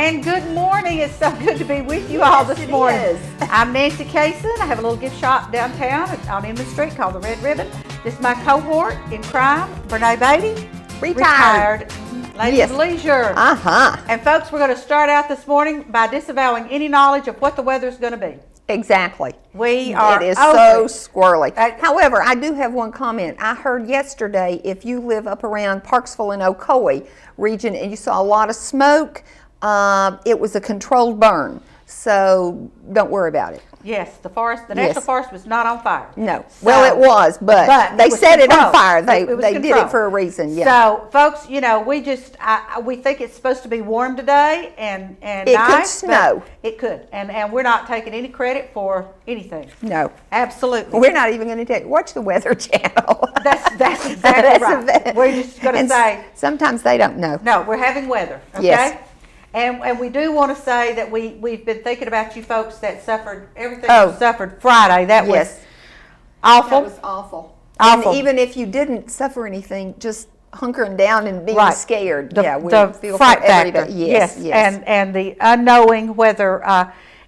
And good morning. It's so good to be with you all this morning. Is. I'm Nancy Kaysen. I have a little gift shop downtown on Inman Street called the Red Ribbon. This is my cohort in crime, Brene Beatty. Retired. Lady of leisure. And folks, we're going to start out this morning by disavowing any knowledge of what the weather is going to be. Exactly. We are It is so squirrely. However, I do have one comment. I heard yesterday if you live up around Parksville and Ocoee region and you saw a lot of smoke, it was a controlled burn. So don't worry about it. Yes, the national forest was not on fire. No. Well, it was, but they set it on fire. They did it for a reason. Yeah. So, folks, you know, we think it's supposed to be warm today and it nice. Could snow. It could, and we're not taking any credit for anything. No, absolutely. We're not even going to watch the Weather Channel. That's exactly right. We're just going to say sometimes they don't know. No, we're having weather. Okay. Yes. And we do want to say that we've been thinking about you folks that suffered everything you suffered Friday. That was awful. That was awful. Awful. And even if you didn't suffer anything, just hunkering down and being scared. We feel fright for everybody. Yes. And the unknowing whether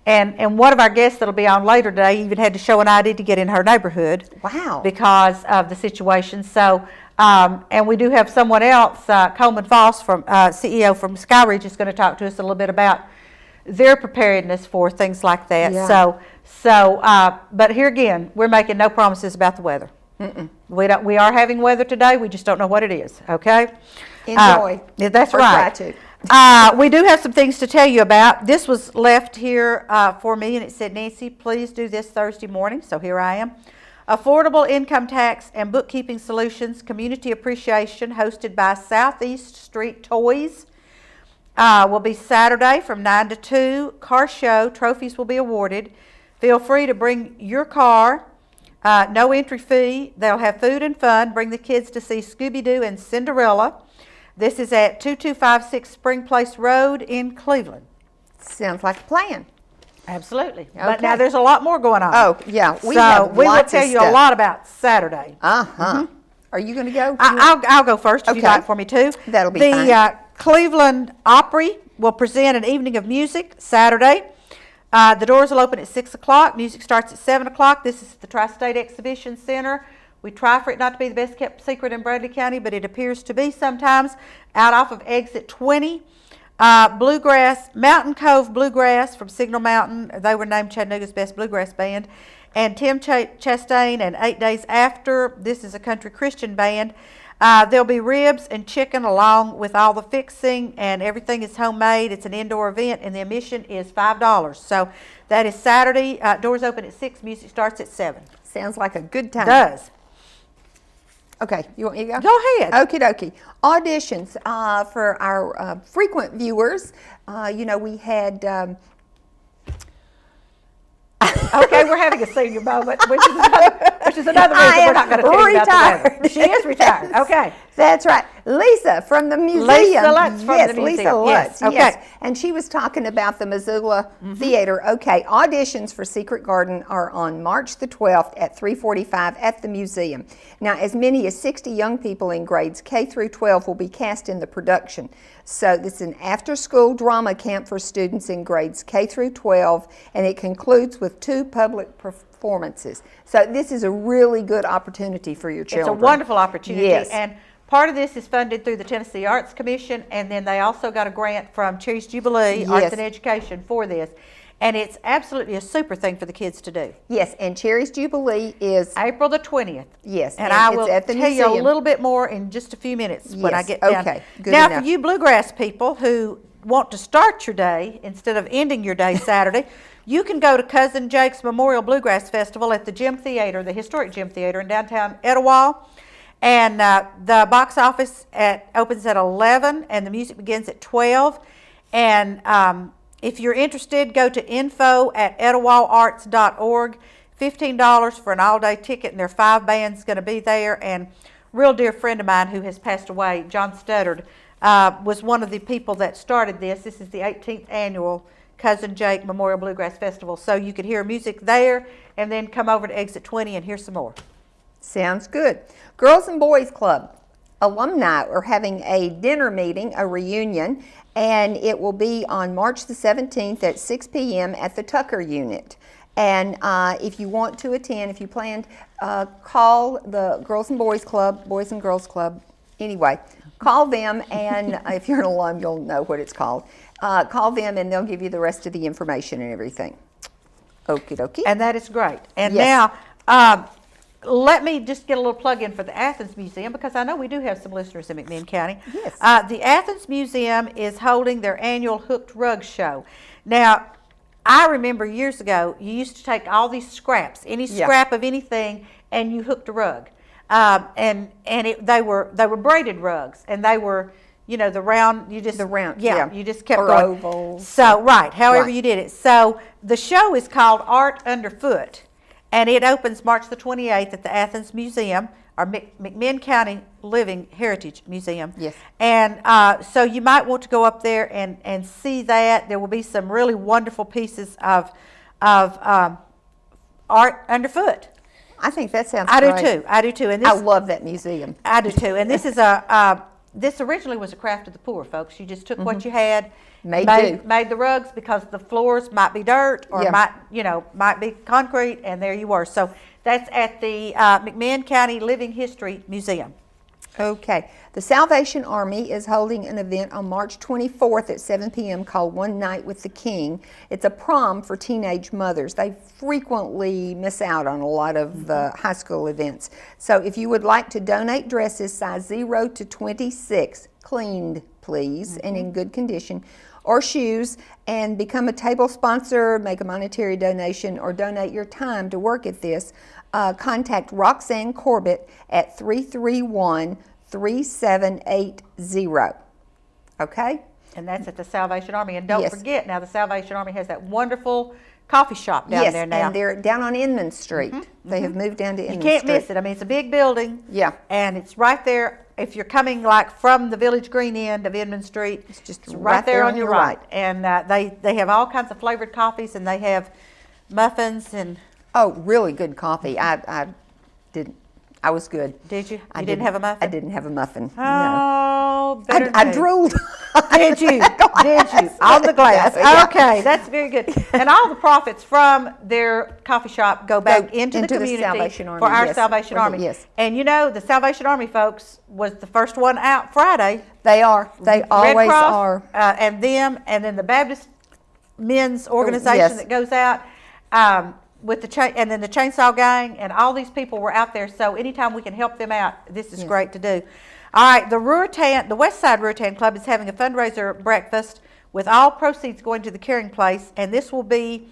and one of our guests that'll be on later today even had to show an ID to get in her neighborhood. Wow. Because of the situation. So. And we do have someone else, Coleman Foss, CEO from SkyRidge, is going to talk to us a little bit about their preparedness for things like that. Yeah. But here again, we're making no promises about the weather. We are having weather today. We just don't know what it is. Okay. Enjoy. That's or right. Try to. We do have some things to tell you about. This was left here for me, and it said, Nancy, please do this Thursday morning. So here I am. Affordable Income Tax and Bookkeeping Solutions Community Appreciation hosted by Southeast Street Toys will be Saturday from 9 to 2. Car show. Trophies will be awarded. Feel free to bring your car. No entry fee. They'll have food and fun. Bring the kids to see Scooby-Doo and Cinderella. This is at 2256 Spring Place Road in Cleveland. Sounds like a plan. Absolutely. Okay. But now there's a lot more going on. Oh, yeah. We will tell you a lot about Saturday. Are you going to go? I'll go first if you'd like for me to. That'll be fine. The Cleveland Opry will present an evening of music Saturday. The doors will open at 6 o'clock. Music starts at 7 o'clock. This is the Tri-State Exhibition Center. We try for it not to be the best kept secret in Bradley County, but it appears to be sometimes. Out off of exit 20. Bluegrass, Mountain Cove Bluegrass from Signal Mountain. They were named Chattanooga's best bluegrass band. And Tim Chastain and 8 Days After. This is a country Christian band. There'll be ribs and chicken along with all the fixing, and everything is homemade. It's an indoor event, and the admission is $5. So that is Saturday. Doors open at 6. Music starts at 7. Sounds like a good time. It does. Okay, you want me to go? Go ahead. Okie dokie. Auditions for our frequent viewers. We had... Okay, we're having a senior moment, which is another reason we're not going to tell you about the weather. She is retired. Okay. That's right. Lisa from the museum. Lisa Lutz from the museum. Lisa Lutz. Yes. Okay. Yes. And she was talking about the Missoula Theater. Okay. Auditions for Secret Garden are on March the 12th at 3:45 at the museum. Now, as many as 60 young people in grades K through 12 will be cast in the production. So this is an after-school drama camp for students in grades K through 12, and it concludes with 2 public performances. So this is a really good opportunity for your children. It's a wonderful opportunity. Yes. And part of this is funded through the Tennessee Arts Commission, and then they also got a grant from Cherry's Jubilee Arts and Education for this. And it's absolutely a super thing for the kids to do. Yes, and Cherry's Jubilee is April the 20th. Yes, and I will at the tell museum. you a little bit more in just a few minutes when I get down. Okay, good now, enough. for you bluegrass people who want to start your day instead of ending your day Saturday, you can go to Cousin Jake's Memorial Bluegrass Festival at the Gym Theater, the historic Gym Theater in downtown Etowah. And the box office opens at 11, and the music begins at 12. And if you're interested, go to info@etowaharts.org. $15 for an all-day ticket, and there are 5 bands going to be there. And real dear friend of mine who has passed away, John Studdard, was one of the people that started this. This is the 18th annual Cousin Jake Memorial Bluegrass Festival. So you could hear music there and then come over to exit 20 and hear some more. Sounds good. Girls and Boys Club. alumni are having a dinner meeting, a reunion, and it will be on March the 17th at 6 p.m. at the Tucker Unit. And if you want to attend, if you planned, call the Girls and Boys Club, Boys and Girls Club, anyway, call them, and if you're an alum, you'll know what it's called. Call them, and they'll give you the rest of the information and everything. Okie dokie. And that is great. And Yes. now, let me just get a little plug in for the Athens Museum, because I know we do have some listeners in McMinn County. Yes. The Athens Museum is holding their annual Hooked Rug Show. Now, I remember years ago, you used to take all these scraps, any scrap of anything, and you hooked a rug. They were braided rugs, and they were, you know, the round, you just you just kept or going. ovals. So however Right. you did it. So the show is called Art Underfoot, and it opens March the 28th at the Athens Museum, or McMinn County Living Heritage Museum. Yes. And so you might want to go up there and see that. There will be some really wonderful pieces of art underfoot. I think that sounds I great. do too. I do too. And I this, love that museum. I do too. And this is this originally was a craft of the poor, folks. You just took what you had, Made the rugs, because the floors might be dirt or might be concrete, and there you were. So that's at the McMinn County Living History Museum. Okay. The Salvation Army is holding an event on March 24th at 7 p.m. called One Night with the King. It's a prom for teenage mothers. They frequently miss out on a lot of high school events. So if you would like to donate dresses size 0 to 26, cleaned please, and in good condition, or shoes, and become a table sponsor, make a monetary donation, or donate your time to work at this, contact Roxanne Corbett at 331-3780. Okay? And that's at the Salvation Army. And don't Yes. forget, now the Salvation Army has that wonderful coffee shop down there now. Yes, and they're down on Inman Street. They have moved down to Inman You Street. can't miss it. I mean, it's a big building. Yeah. And it's right there. If you're coming like from the Village Green end of Inman Street, It's just right there on your right. And they have all kinds of flavored coffees, and they have muffins and. Oh, really good coffee. I didn't. I was good. Did you? I You didn't have a muffin? I didn't have a muffin. No. Oh, better I than me. drooled. Did you? Did you? On the glass. Yeah. Okay, that's very good. And all the profits from their coffee shop go back into the community Salvation Army, for our yes. Salvation For the- Army. yes. And you know, the Salvation Army folks was the first one out Friday. They are. They Red always Cross, are. and them, and then the Baptist Men's Organization yes. that goes out. With the and then the Chainsaw Gang, and all these people were out there. So anytime we can help them out, this is great to do. All right, the West Side Ruritan Club is having a fundraiser breakfast with all proceeds going to the Caring Place, and this will be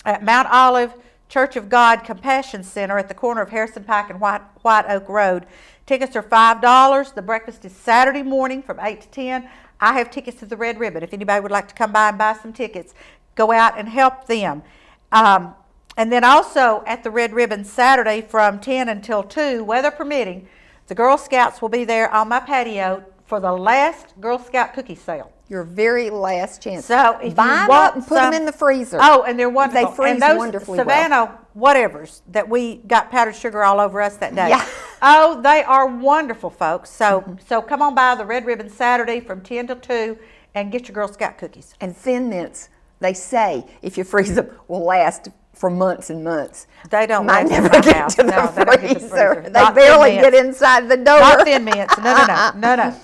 at Mount Olive Church of God Compassion Center at the corner of Harrison Pike and White Oak Road. Tickets are $5. The breakfast is Saturday morning from 8 to 10. I have tickets to the Red Ribbon. If anybody would like to come by and buy some tickets, go out and help them. And then also at the Red Ribbon Saturday from 10 until 2, weather permitting, the Girl Scouts will be there on my patio for the last Girl Scout cookie sale. Your very last chance. So if buy you them want up and put them in the freezer. Oh, and they're wonderful. They freeze and those wonderfully Savannah whatevers that we got powdered sugar all over us that day. Yeah. Oh, they are wonderful, folks. So so come on by the Red Ribbon Saturday from 10 till 2 and get your Girl Scout cookies. And Thin Mints, they say, if you freeze them, will last for months and months. They don't Mine last in never my get house. to the No, they don't get to the freezer. freezer. They Not barely Thin get Mints. inside the door. Not Thin Mints. No.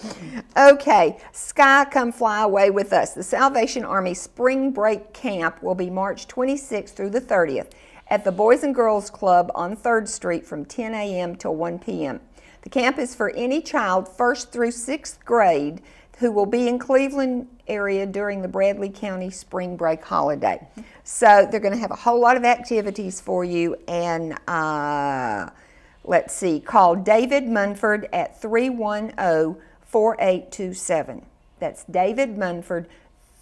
Okay, Sky, come fly away with us. The Salvation Army Spring Break Camp will be March 26th through the 30th at the Boys and Girls Club on 3rd Street from 10 a.m. till 1 p.m. The camp is for any child 1st through 6th grade who will be in Cleveland area during the Bradley County Spring Break holiday. So they're going to have a whole lot of activities for you, and let's see, call David Munford at 310-4827. That's David Munford,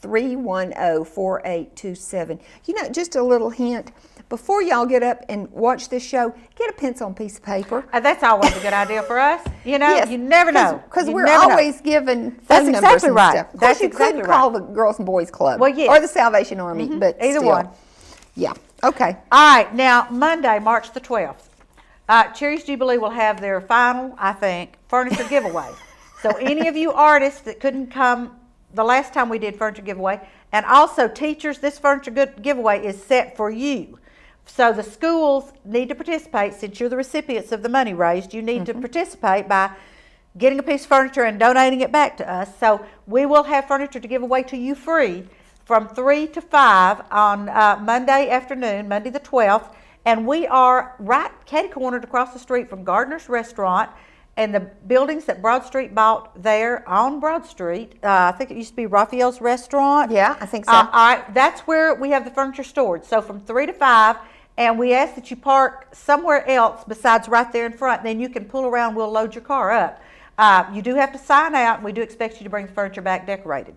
310-4827. You know, just a little hint, before y'all get up and watch this show, get a pencil and piece of paper. That's always a good idea for us. You know, Yes, you never know. Because You we're never know. always given That's phone numbers exactly and right. stuff. Of course, That's you exactly couldn't right. call the Girls and Boys Club Well, yes. or the Salvation Army, but Either still. one. Yeah, okay. All right, now Monday, March the 12th. Cherry's Jubilee will have their final, I think, furniture giveaway. So any of you artists that couldn't come the last time we did furniture giveaway, and also teachers, this furniture giveaway is set for you. So the schools need to participate. Since you're the recipients of the money raised, you need to participate by getting a piece of furniture and donating it back to us. So we will have furniture to give away to you free from 3 to 5 on Monday afternoon, Monday the 12th. And we are right catty-cornered across the street from Gardner's Restaurant and the buildings that Broad Street bought there on Broad Street. I think it used to be Raphael's Restaurant. Yeah, I think so. All right, that's where we have the furniture stored. So from 3 to 5, and we ask that you park somewhere else besides right there in front. Then you can pull around. We'll load your car up. You do have to sign out, and we do expect you to bring the furniture back decorated.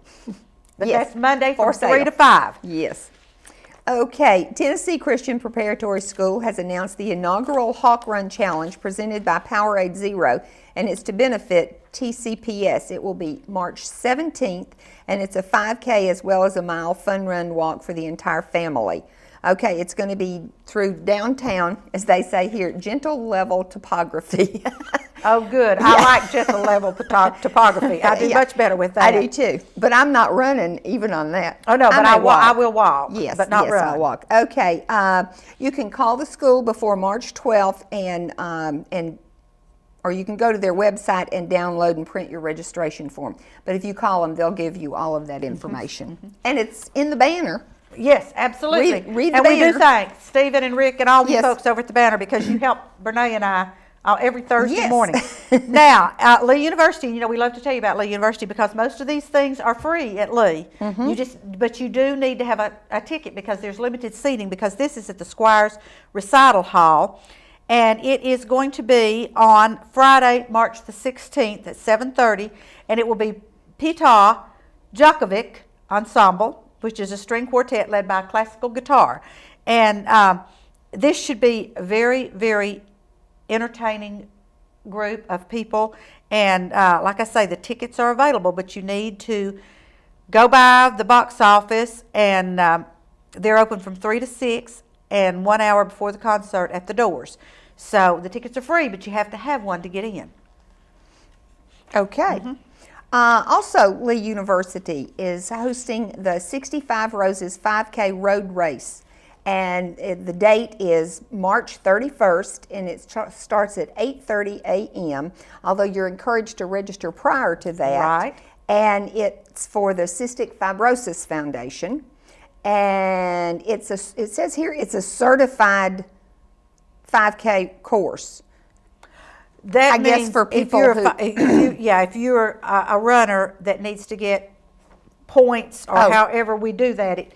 But Yes, that's Monday from for 3 sale. to 5. Yes. Okay, Tennessee Christian Preparatory School has announced the inaugural Hawk Run Challenge presented by Powerade Zero, and it's to benefit TCPS. It will be March 17th, and it's a 5K as well as a mile fun run walk for the entire family. Okay, it's going to be through downtown, as they say here, gentle level topography. Oh, good. I like gentle level topography. I do Yeah, much better with that. I do too, but I'm not running even on that. Oh, no, but may I will walk, Yes, but not yes, run. I'll walk. Okay, you can call the school before March 12th or you can go to their website and download and print your registration form. But if you call them, they'll give you all of that information. And it's in the banner. Yes, absolutely. Read the and we do banner. thank Stephen and Rick and all you Yes. folks over at the Banner because you help Brene and I every Thursday Yes. morning. Now, Lee University, we love to tell you about Lee University because most of these things are free at Lee. But you do need to have a ticket because there's limited seating because this is at the Squires Recital Hall. And it is going to be on Friday, March the 16th at 7:30, and it will be Pita Djokovic Ensemble, which is a string quartet led by classical guitar. And this should be a very, very entertaining group of people. And like I say, the tickets are available, but you need to go by the box office, and they're open from 3 to 6 and 1 hour before the concert at the doors. So the tickets are free, but you have to have one to get in. Okay. Also, Lee University is hosting the 65 Roses 5K Road Race. And the date is March 31st, and it starts at 8:30 a.m., although you're encouraged to register prior to that. Right. And it's for the Cystic Fibrosis Foundation. And it says here it's a certified 5K course. That I guess means for people if you're a runner that needs to get points or however we do that, it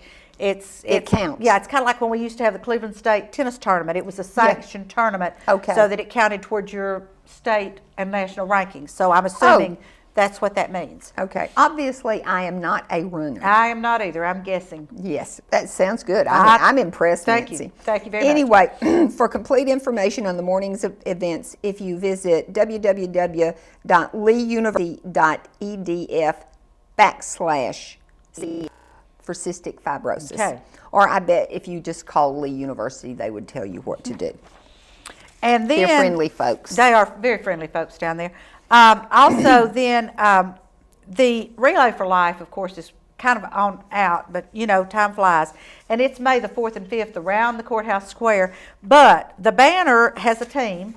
counts. Yeah, it's kind of like when we used to have the Cleveland State tennis tournament. It was a sanctioned tournament, Okay. so that it counted towards your state and national rankings. So I'm assuming that's what that means. Okay. Obviously, I am not a runner. I am not either. I'm guessing. Yes, that sounds good. I'm impressed, Thank Nancy. you. Thank you very much. Anyway, for complete information on the morning's events, if you visit www.leeuniversity.edf/C for cystic fibrosis. Okay. Or I bet if you just call Lee University, they would tell you what to do. And then They're friendly folks. They are very friendly folks down there. Also, then the Relay for Life, of course, is kind of on out, but time flies. And it's May the 4th and 5th around the courthouse square. But the Banner has a team,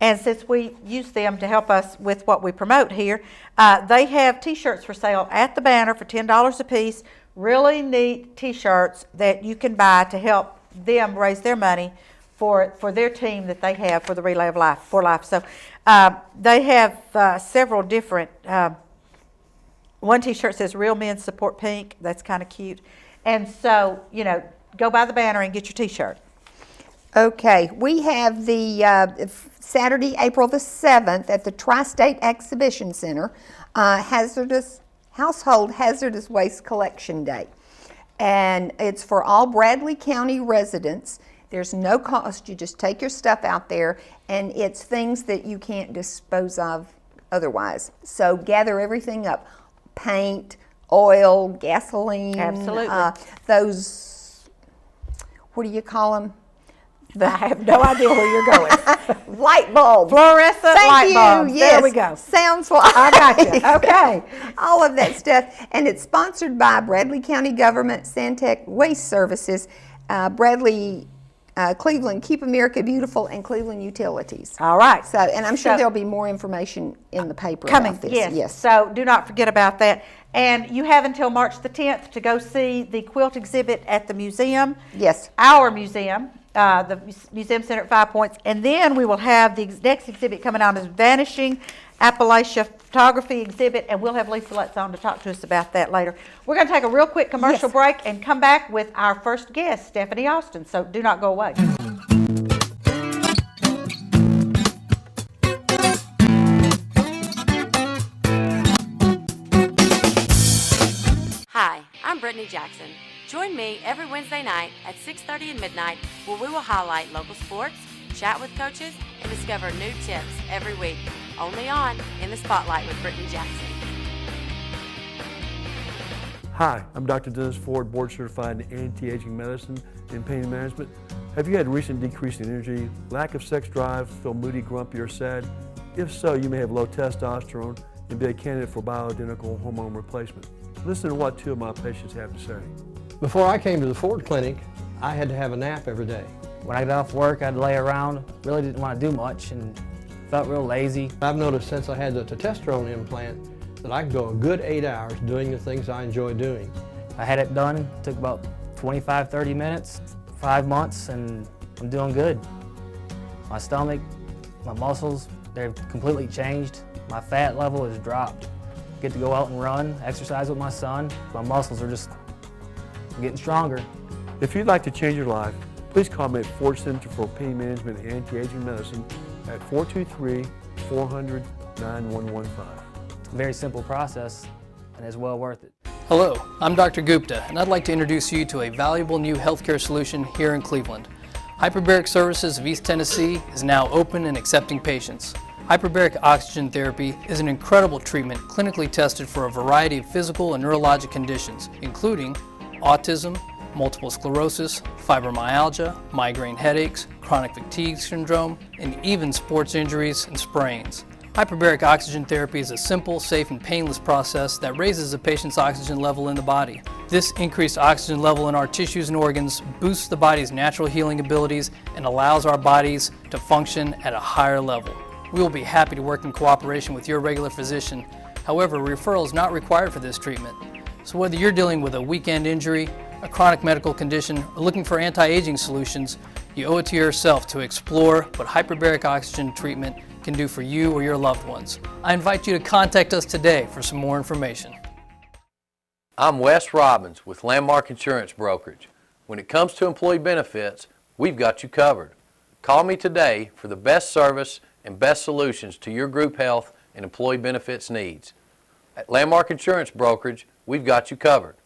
and since we use them to help us with what we promote here, they have T-shirts for sale at the Banner for $10 a piece. Really neat T-shirts that you can buy to help them raise their money for their team that they have for the Relay of Life for Life. So they have several different. One T-shirt says "Real Men Support Pink." That's kind of cute. And so go by the Banner and get your T-shirt. Okay, we have the Saturday, April the 7th at the Tri-State Exhibition Center, Household Hazardous Waste Collection Day. And it's for all Bradley County residents. There's no cost. You just take your stuff out there, and it's things that you can't dispose of otherwise. So gather everything up. Paint, oil, gasoline. Absolutely. Those, what do you call them? I have no idea where you're going. Light bulb. Fluorescent light bulbs. Yes. There we go. Sounds like. I got you. Okay. All of that stuff. And it's sponsored by Bradley County Government, Santec Waste Services, Bradley, Cleveland, Keep America Beautiful, and Cleveland Utilities. All right. So, and I'm sure there'll be more information in the paper Coming, about this. yes. So do not forget about that. And you have until March the 10th to go see the quilt exhibit at the museum. Yes. Our museum, the Museum Center at 5 Points. And then we will have the next exhibit coming out as Vanishing Appalachia Photography Exhibit, and we'll have Lisa Lutz on to talk to us about that later. We're going to take a real quick commercial break and come back with our first guest, Stephanie Austin. So do not go away. Hi, I'm Brittany Jackson. Join me every Wednesday night at 6:30 and midnight where we will highlight local sports, chat with coaches, and discover new tips every week. Only on In the Spotlight with Brittany Jackson. Hi, I'm Dr. Dennis Ford, board certified in anti-aging medicine and pain management. Have you had a recent decrease in energy, lack of sex drive, feel moody, grumpy, or sad? If so, you may have low testosterone and be a candidate for bioidentical hormone replacement. Listen to what 2 of my patients have to say. Before I came to the Ford Clinic, I had to have a nap every day. When I got off work, I'd lay around, really didn't want to do much, and felt real lazy. I've noticed since I had the testosterone implant that I could go a good 8 hours doing the things I enjoy doing. I had it done, took about 25, 30 minutes, 5 months, and I'm doing good. My stomach, my muscles, they've completely changed. My fat level has dropped. Get to go out and run, exercise with my son. My muscles are just getting stronger. If you'd like to change your life, please call me at Ford Center for Pain Management and Anti-Aging Medicine at 423-400-9115. Very simple process, and it's well worth it. Hello, I'm Dr. Gupta, and I'd like to introduce you to a valuable new healthcare solution here in Cleveland. Hyperbaric Services of East Tennessee is now open and accepting patients. Hyperbaric oxygen therapy is an incredible treatment clinically tested for a variety of physical and neurologic conditions, including autism, multiple sclerosis, fibromyalgia, migraine headaches, chronic fatigue syndrome, and even sports injuries and sprains. Hyperbaric oxygen therapy is a simple, safe, and painless process that raises a patient's oxygen level in the body. This increased oxygen level in our tissues and organs boosts the body's natural healing abilities and allows our bodies to function at a higher level. We will be happy to work in cooperation with your regular physician. However, referral is not required for this treatment. So whether you're dealing with a weekend injury, a chronic medical condition, or looking for anti-aging solutions, you owe it to yourself to explore what hyperbaric oxygen treatment can do for you or your loved ones. I invite you to contact us today for some more information. I'm Wes Robbins with Landmark Insurance Brokerage. When it comes to employee benefits, we've got you covered. Call me today for the best service and best solutions to your group health and employee benefits needs. At Landmark Insurance Brokerage, we've got you covered.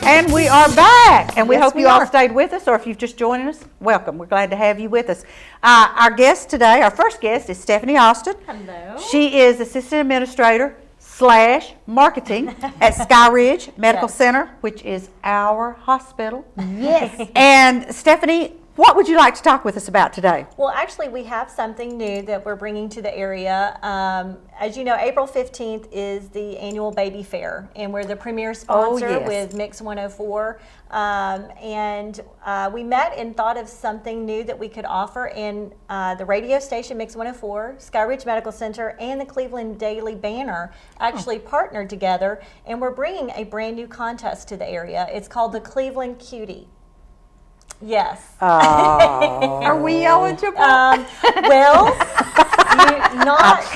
And we are back, and we Yes, hope we you all are. stayed with us, or if you've just joined us, welcome. We're glad to have you with us. Our guest today, our first guest, is Stephanie Austin. Hello. She is Assistant Administrator / Marketing at SkyRidge Medical Yes. Center, which is our hospital. Yes. And Stephanie, what would you like to talk with us about today? Well, actually, we have something new that we're bringing to the area. As you know, April 15th is the annual baby fair, and we're the premier sponsor yes. with Mix 104. We met and thought of something new that we could offer, and the radio station Mix 104, SkyRidge Medical Center, and the Cleveland Daily Banner actually partnered together, and we're bringing a brand new contest to the area. It's called the Cleveland Cutie. Yes. Are we eligible? Not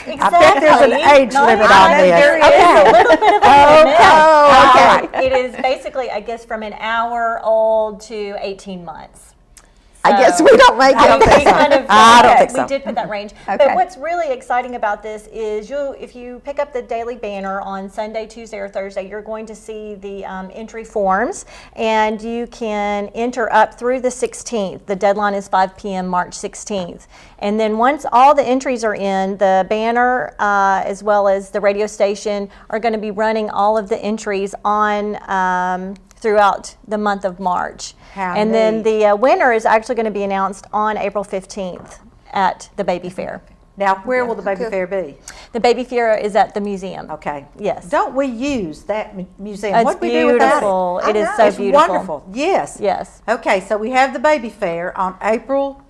exactly. I bet there's an age Not limit exactly. on this. There is Okay. a little bit of a limit. Okay. It is basically, I guess, from an hour old to 18 months. I guess we don't make I don't it. think so. I don't think so. We did put that range. Okay. But what's really exciting about this is if you pick up the daily banner on Sunday, Tuesday, or Thursday, you're going to see the entry forms, and you can enter up through the 16th. The deadline is 5 p.m. March 16th. And then once all the entries are in, the banner as well as the radio station are going to be running all of the entries on throughout the month of March. And then the winner is actually going to be announced on April 15th at the Baby Fair. Now, where will the baby fair be? The Baby Fair is at the museum. Okay. Yes. Don't we use that museum? It's What do we do without beautiful. it? It is know. so It's beautiful. wonderful. Yes. Yes. Okay, so we have the baby fair on April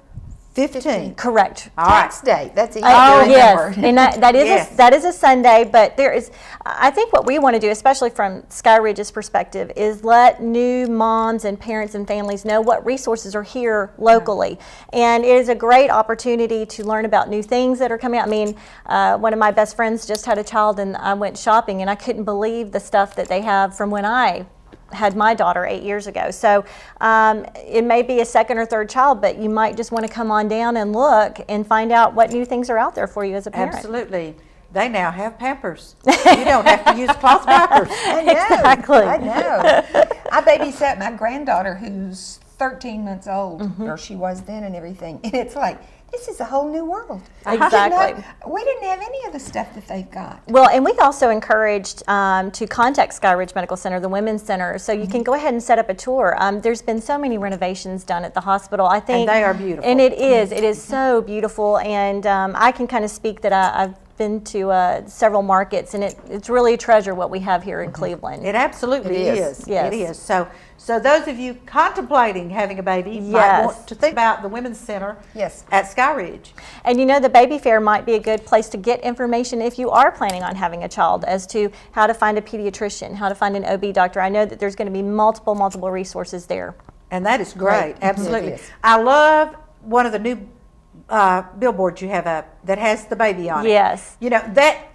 15th. Correct. All right. Tax day. That's easy Oh to yes, remember. and that is Yes. that is a Sunday. But there is, I think, what we want to do, especially from SkyRidge's perspective, is let new moms and parents and families know what resources are here locally, and it is a great opportunity to learn about new things that are coming out. I mean, one of my best friends just had a child, and I went shopping, and I couldn't believe the stuff that they have from when I had my daughter 8 years ago. So it may be a second or third child, but you might just want to come on down and look and find out what new things are out there for you as a parent. Absolutely. They now have Pampers. You don't have to use cloth diapers. I know. Exactly. I know. I babysat my granddaughter who's 13 months old, or she was then and everything. And it's like, this is a whole new world. Exactly. We didn't have any of the stuff that they've got. Well, and we also encouraged to contact SkyRidge Medical Center, the Women's Center, so you can go ahead and set up a tour. There's been so many renovations done at the hospital. I think, And they are beautiful. And it is so beautiful. And I can kind of speak that I've been to several markets, and it's really a treasure what we have here in Cleveland. It absolutely It is. is. Yes. It is. So those of you contemplating having a baby might Yes. want to think about the Women's Center Yes. at SkyRidge. And you know, the baby fair might be a good place to get information if you are planning on having a child as to how to find a pediatrician, how to find an OB doctor. I know that there's going to be multiple resources there. And that is great. Absolutely. It is. I love one of the new billboards you have up that has the baby on it. Yes. You know, that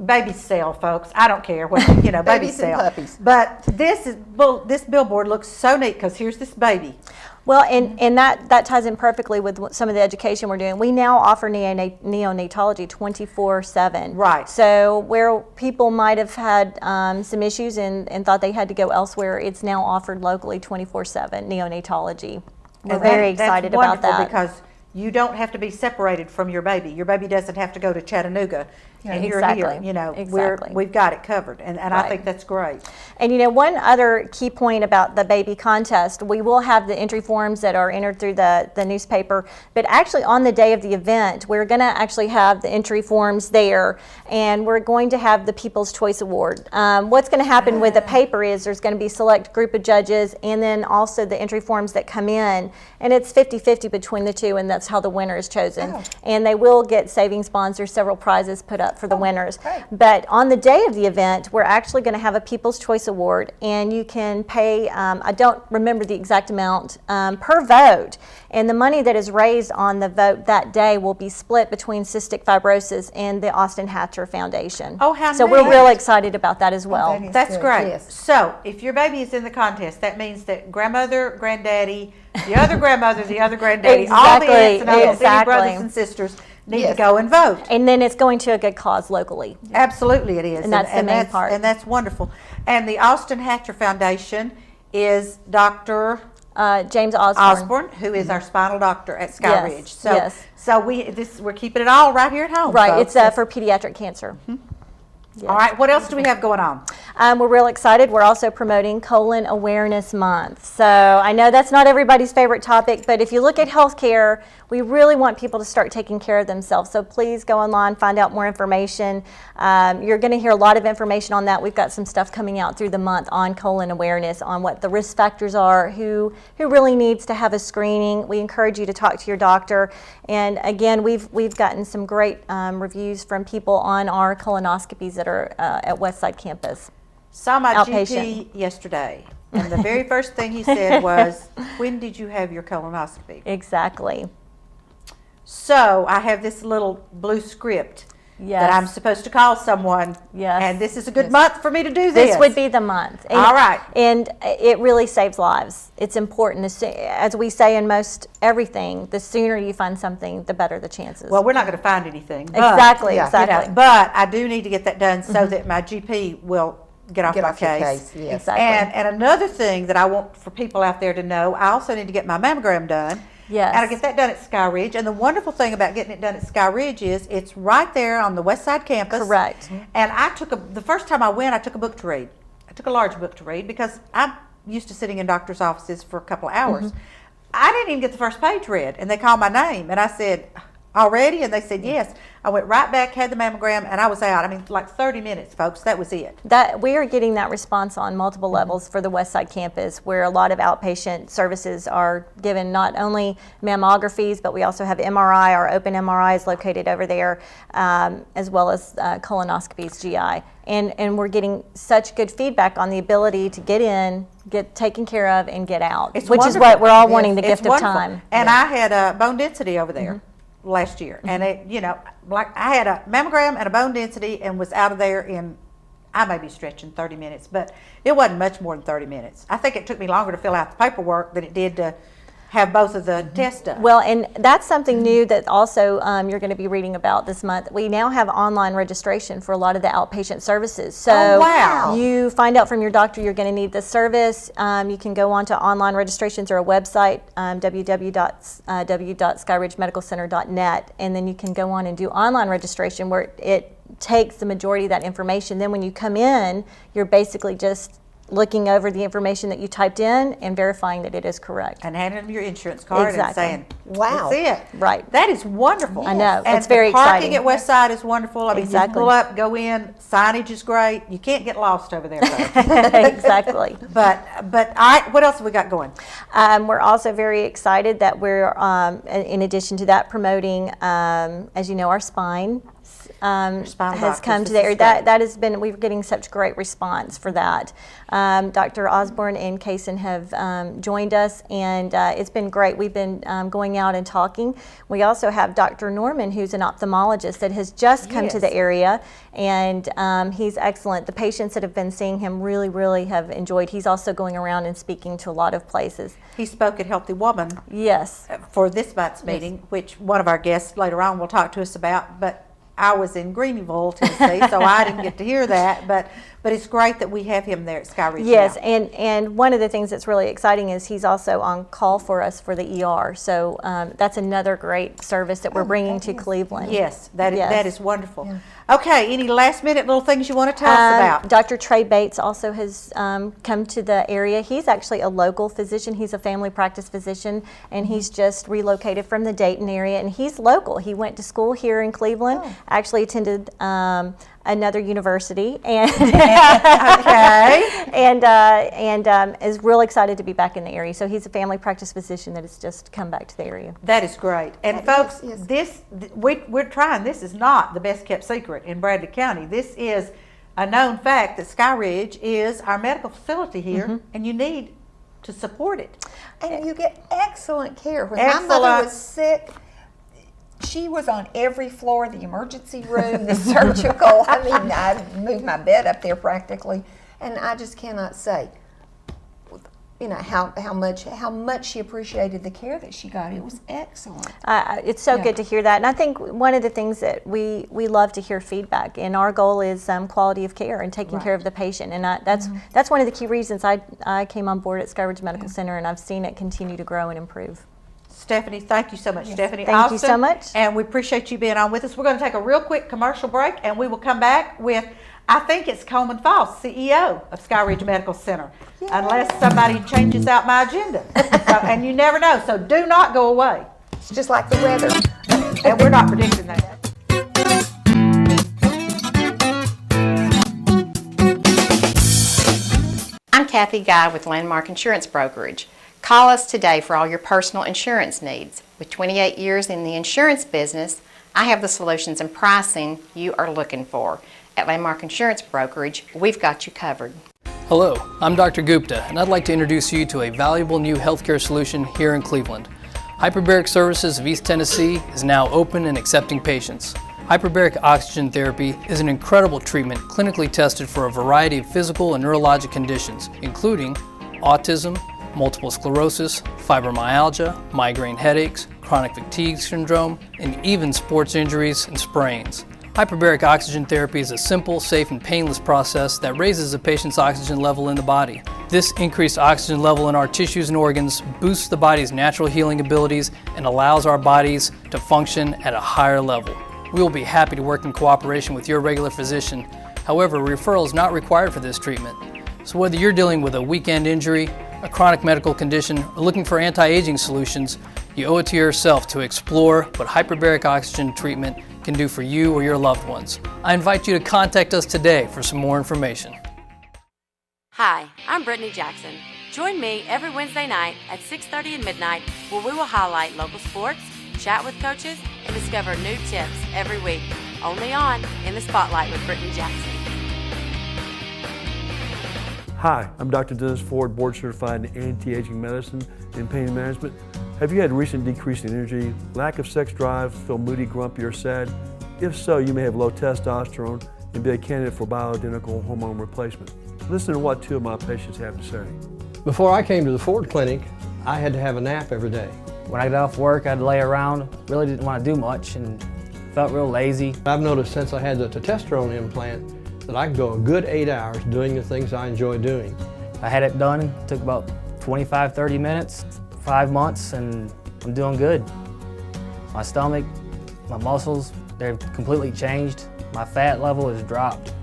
baby sale, folks. I don't care what, baby Babies and sale. puppies. But this billboard looks so neat because here's this baby. Well, and that ties in perfectly with some of the education we're doing. We now offer neonatology 24/7. Right. So where people might have had some issues and thought they had to go elsewhere, it's now offered locally 24/7 neonatology. We're And very that's excited wonderful about that. because you don't have to be separated from your baby. Your baby doesn't have to go to Chattanooga and you're Exactly. here. You know, Exactly. we've got it covered, and I Right. think that's great. And you know, one other key point about the baby contest, we will have the entry forms that are entered through the newspaper, but actually on the day of the event, we're going to actually have the entry forms there, and we're going to have the People's Choice Award. What's going to happen with the paper is there's going to be a select group of judges, and then also the entry forms that come in, and it's 50-50 between the two, and that's how the winner is chosen. Oh. And they will get savings bonds. There's several prizes put up for the winners. great. But on the day of the event, we're actually going to have a People's Choice Award, and you can pay, I don't remember the exact amount, per vote. And the money that is raised on the vote that day will be split between cystic fibrosis and the Austin Hatcher Foundation. Oh, how So we're neat. real excited about that as well. that is That's good, great. yes. So, if your baby is in the contest, that means that grandmother, granddaddy, the other grandmother, the other granddaddy, all the Exactly, aunts and uncles, any exactly. brothers and sisters need to Yes. go and vote. And then it's going to a good cause locally. Absolutely, it is. And that's the main part. And that's wonderful. And the Austin Hatcher Foundation is Dr. James Osborne. Osborne, who is our spinal doctor at SkyRidge. Yes, So, yes. so we're keeping it all right here at home. Right, folks. it's for pediatric cancer. All right, what else do we have going on? We're real excited. We're also promoting Colon Awareness Month. So I know that's not everybody's favorite topic, but if you look at healthcare, we really want people to start taking care of themselves. So please go online, find out more information. You're going to hear a lot of information on that. We've got some stuff coming out through the month on colon awareness, on what the risk factors are, who really needs to have a screening. We encourage you to talk to your doctor. And again, we've gotten some great reviews from people on our colonoscopies that are at Westside campus. Saw my Outpatient. GP yesterday, and the very first thing he said was, "When did you have your colonoscopy?" Exactly. So I have this little blue script that I'm supposed to call someone. Yes. And this is a good month for me to do this. This would be the month. And, All right. And it really saves lives. It's important. As we say in most everything, the sooner you find something, the better the chances. Well, we're not going to find anything. But, Exactly, you know, exactly. but I do need to get that done so that my GP will get off Get my off your case. case, yes. Exactly. And another thing that I want for people out there to know, I also need to get my mammogram done. Yes. And I get that done at SkyRidge. And the wonderful thing about getting it done at SkyRidge is it's right there on the West Side campus. Correct. And the first time I went, I took a book to read. I took a large book to read because I'm used to sitting in doctor's offices for a couple of hours. I didn't even get the first page read, and they called my name, and I said, already? And they said, yes. I went right back, had the mammogram, and I was out. I mean, like 30 minutes, folks. That was it. That we are getting that response on multiple levels for the West Side campus, where a lot of outpatient services are given, not only mammographies, but we also have MRI. Our open MRI is located over there, as well as colonoscopies, GI. And we're getting such good feedback on the ability to get in, get taken care of, and get out, It's which is wonderful. what we're all wanting, the It's gift of wonderful. time. And I had bone density over there last year. And it, you know, like I had a mammogram and a bone density and was out of there in, I may be stretching 30 minutes, but it wasn't much more than 30 minutes. I think it took me longer to fill out the paperwork than it did to have both of the tests done. Well, and that's something new that also you're going to be reading about this month. We now have online registration for a lot of the outpatient services. So Oh, wow. you find out from your doctor you're going to need this service. You can go on to online registration through our website, www.skyridgemedicalcenter.net, and then you can go on and do online registration where it takes the majority of that information. Then when you come in, you're basically just looking over the information that you typed in and verifying that it is correct. And handing them your insurance card Exactly. and saying, Wow. that's it. Right. That is wonderful. I know. And It's very the parking exciting. at West Side is wonderful. I mean, Exactly. you pull up, go in, signage is great. You can't get lost over there, though. Exactly. But what else have we got going? We're also very excited that we're, in addition to that, promoting, as you know, our spine. spinal Has doctors. come to This the area. is great. That has been, we're getting such great response for that. Dr. Osborne and Kaysen have joined us, and it's been great. We've been going out and talking. We also have Dr. Norman, who's an ophthalmologist that has just come to the area, and he's excellent. The patients that have been seeing him really, really have enjoyed. He's also going around and speaking to a lot of places. He spoke at Healthy Woman Yes. for this month's meeting, which one of our guests later on will talk to us about, but I was in Greenville, Tennessee, so I didn't get to hear that, but it's great that we have him there at SkyRidge. Yes, now. and one of the things that's really exciting is he's also on call for us for the ER. So that's another great service that we're bringing to Cleveland. Yes, that Yes. is wonderful. Okay, any last minute little things you want to tell us about? Dr. Trey Bates also has come to the area. He's actually a local physician. He's a family practice physician, and he's just relocated from the Dayton area, and he's local. He went to school here in Cleveland, actually attended another university, and and is real excited to be back in the area. So he's a family practice physician that has just come back to the area. That is great. And folks, we're trying. This is not the best kept secret in Bradley County. This is a known fact that SkyRidge is our medical facility here, and you need to support it. And you get excellent care. When Excellent. my mother was sick, she was on every floor, the emergency room, the surgical. I mean, I moved my bed up there practically, and I just cannot say, you know, how much she appreciated the care that she got. It was excellent. It's so good to hear that, and I think one of the things that we love to hear feedback, and our goal is quality of care and taking care of the patient, and that's one of the key reasons I came on board at SkyRidge Medical Center, and I've seen it continue to grow and improve. Stephanie, thank you so much, Stephanie. Thank you so much. And we appreciate you being on with us. We're going to take a real quick commercial break, and we will come back with, I think it's Coleman Foss, CEO of SkyRidge Medical Center, unless somebody changes out my agenda. And you never know, so do not go away. It's just like the weather. And we're not predicting that. I'm Kathy Guy with Landmark Insurance Brokerage. Call us today for all your personal insurance needs. With 28 years in the insurance business, I have the solutions and pricing you are looking for. At Landmark Insurance Brokerage, we've got you covered. Hello, I'm Dr. Gupta, and I'd like to introduce you to a valuable new healthcare solution here in Cleveland. Hyperbaric Services of East Tennessee is now open and accepting patients. Hyperbaric oxygen therapy is an incredible treatment clinically tested for a variety of physical and neurologic conditions, including autism, multiple sclerosis, fibromyalgia, migraine headaches, chronic fatigue syndrome, and even sports injuries and sprains. Hyperbaric oxygen therapy is a simple, safe, and painless process that raises a patient's oxygen level in the body. This increased oxygen level in our tissues and organs boosts the body's natural healing abilities and allows our bodies to function at a higher level. We will be happy to work in cooperation with your regular physician. However, referral is not required for this treatment. So whether you're dealing with a weekend injury, a chronic medical condition, or looking for anti-aging solutions, you owe it to yourself to explore what hyperbaric oxygen treatment can do for you or your loved ones. I invite you to contact us today for some more information. Hi, I'm Brittany Jackson. Join me every Wednesday night at 6:30 and midnight where we will highlight local sports, chat with coaches, and discover new tips every week. Only on In the Spotlight with Brittany Jackson. Hi, I'm Dr. Dennis Ford, board certified in anti-aging medicine and pain management. Have you had recent decrease in energy, lack of sex drive, feel moody, grumpy, or sad? If so, you may have low testosterone and be a candidate for bioidentical hormone replacement. Listen to what two of my patients have to say. Before I came to the Ford Clinic, I had to have a nap every day. When I got off work, I'd lay around, really didn't want to do much and felt real lazy. I've noticed since I had the testosterone implant that I can go a good 8 hours doing the things I enjoy doing. I had it done, it took about 25, 30 minutes, 5 months, and I'm doing good. My stomach, my muscles, they've completely changed. My fat level has dropped.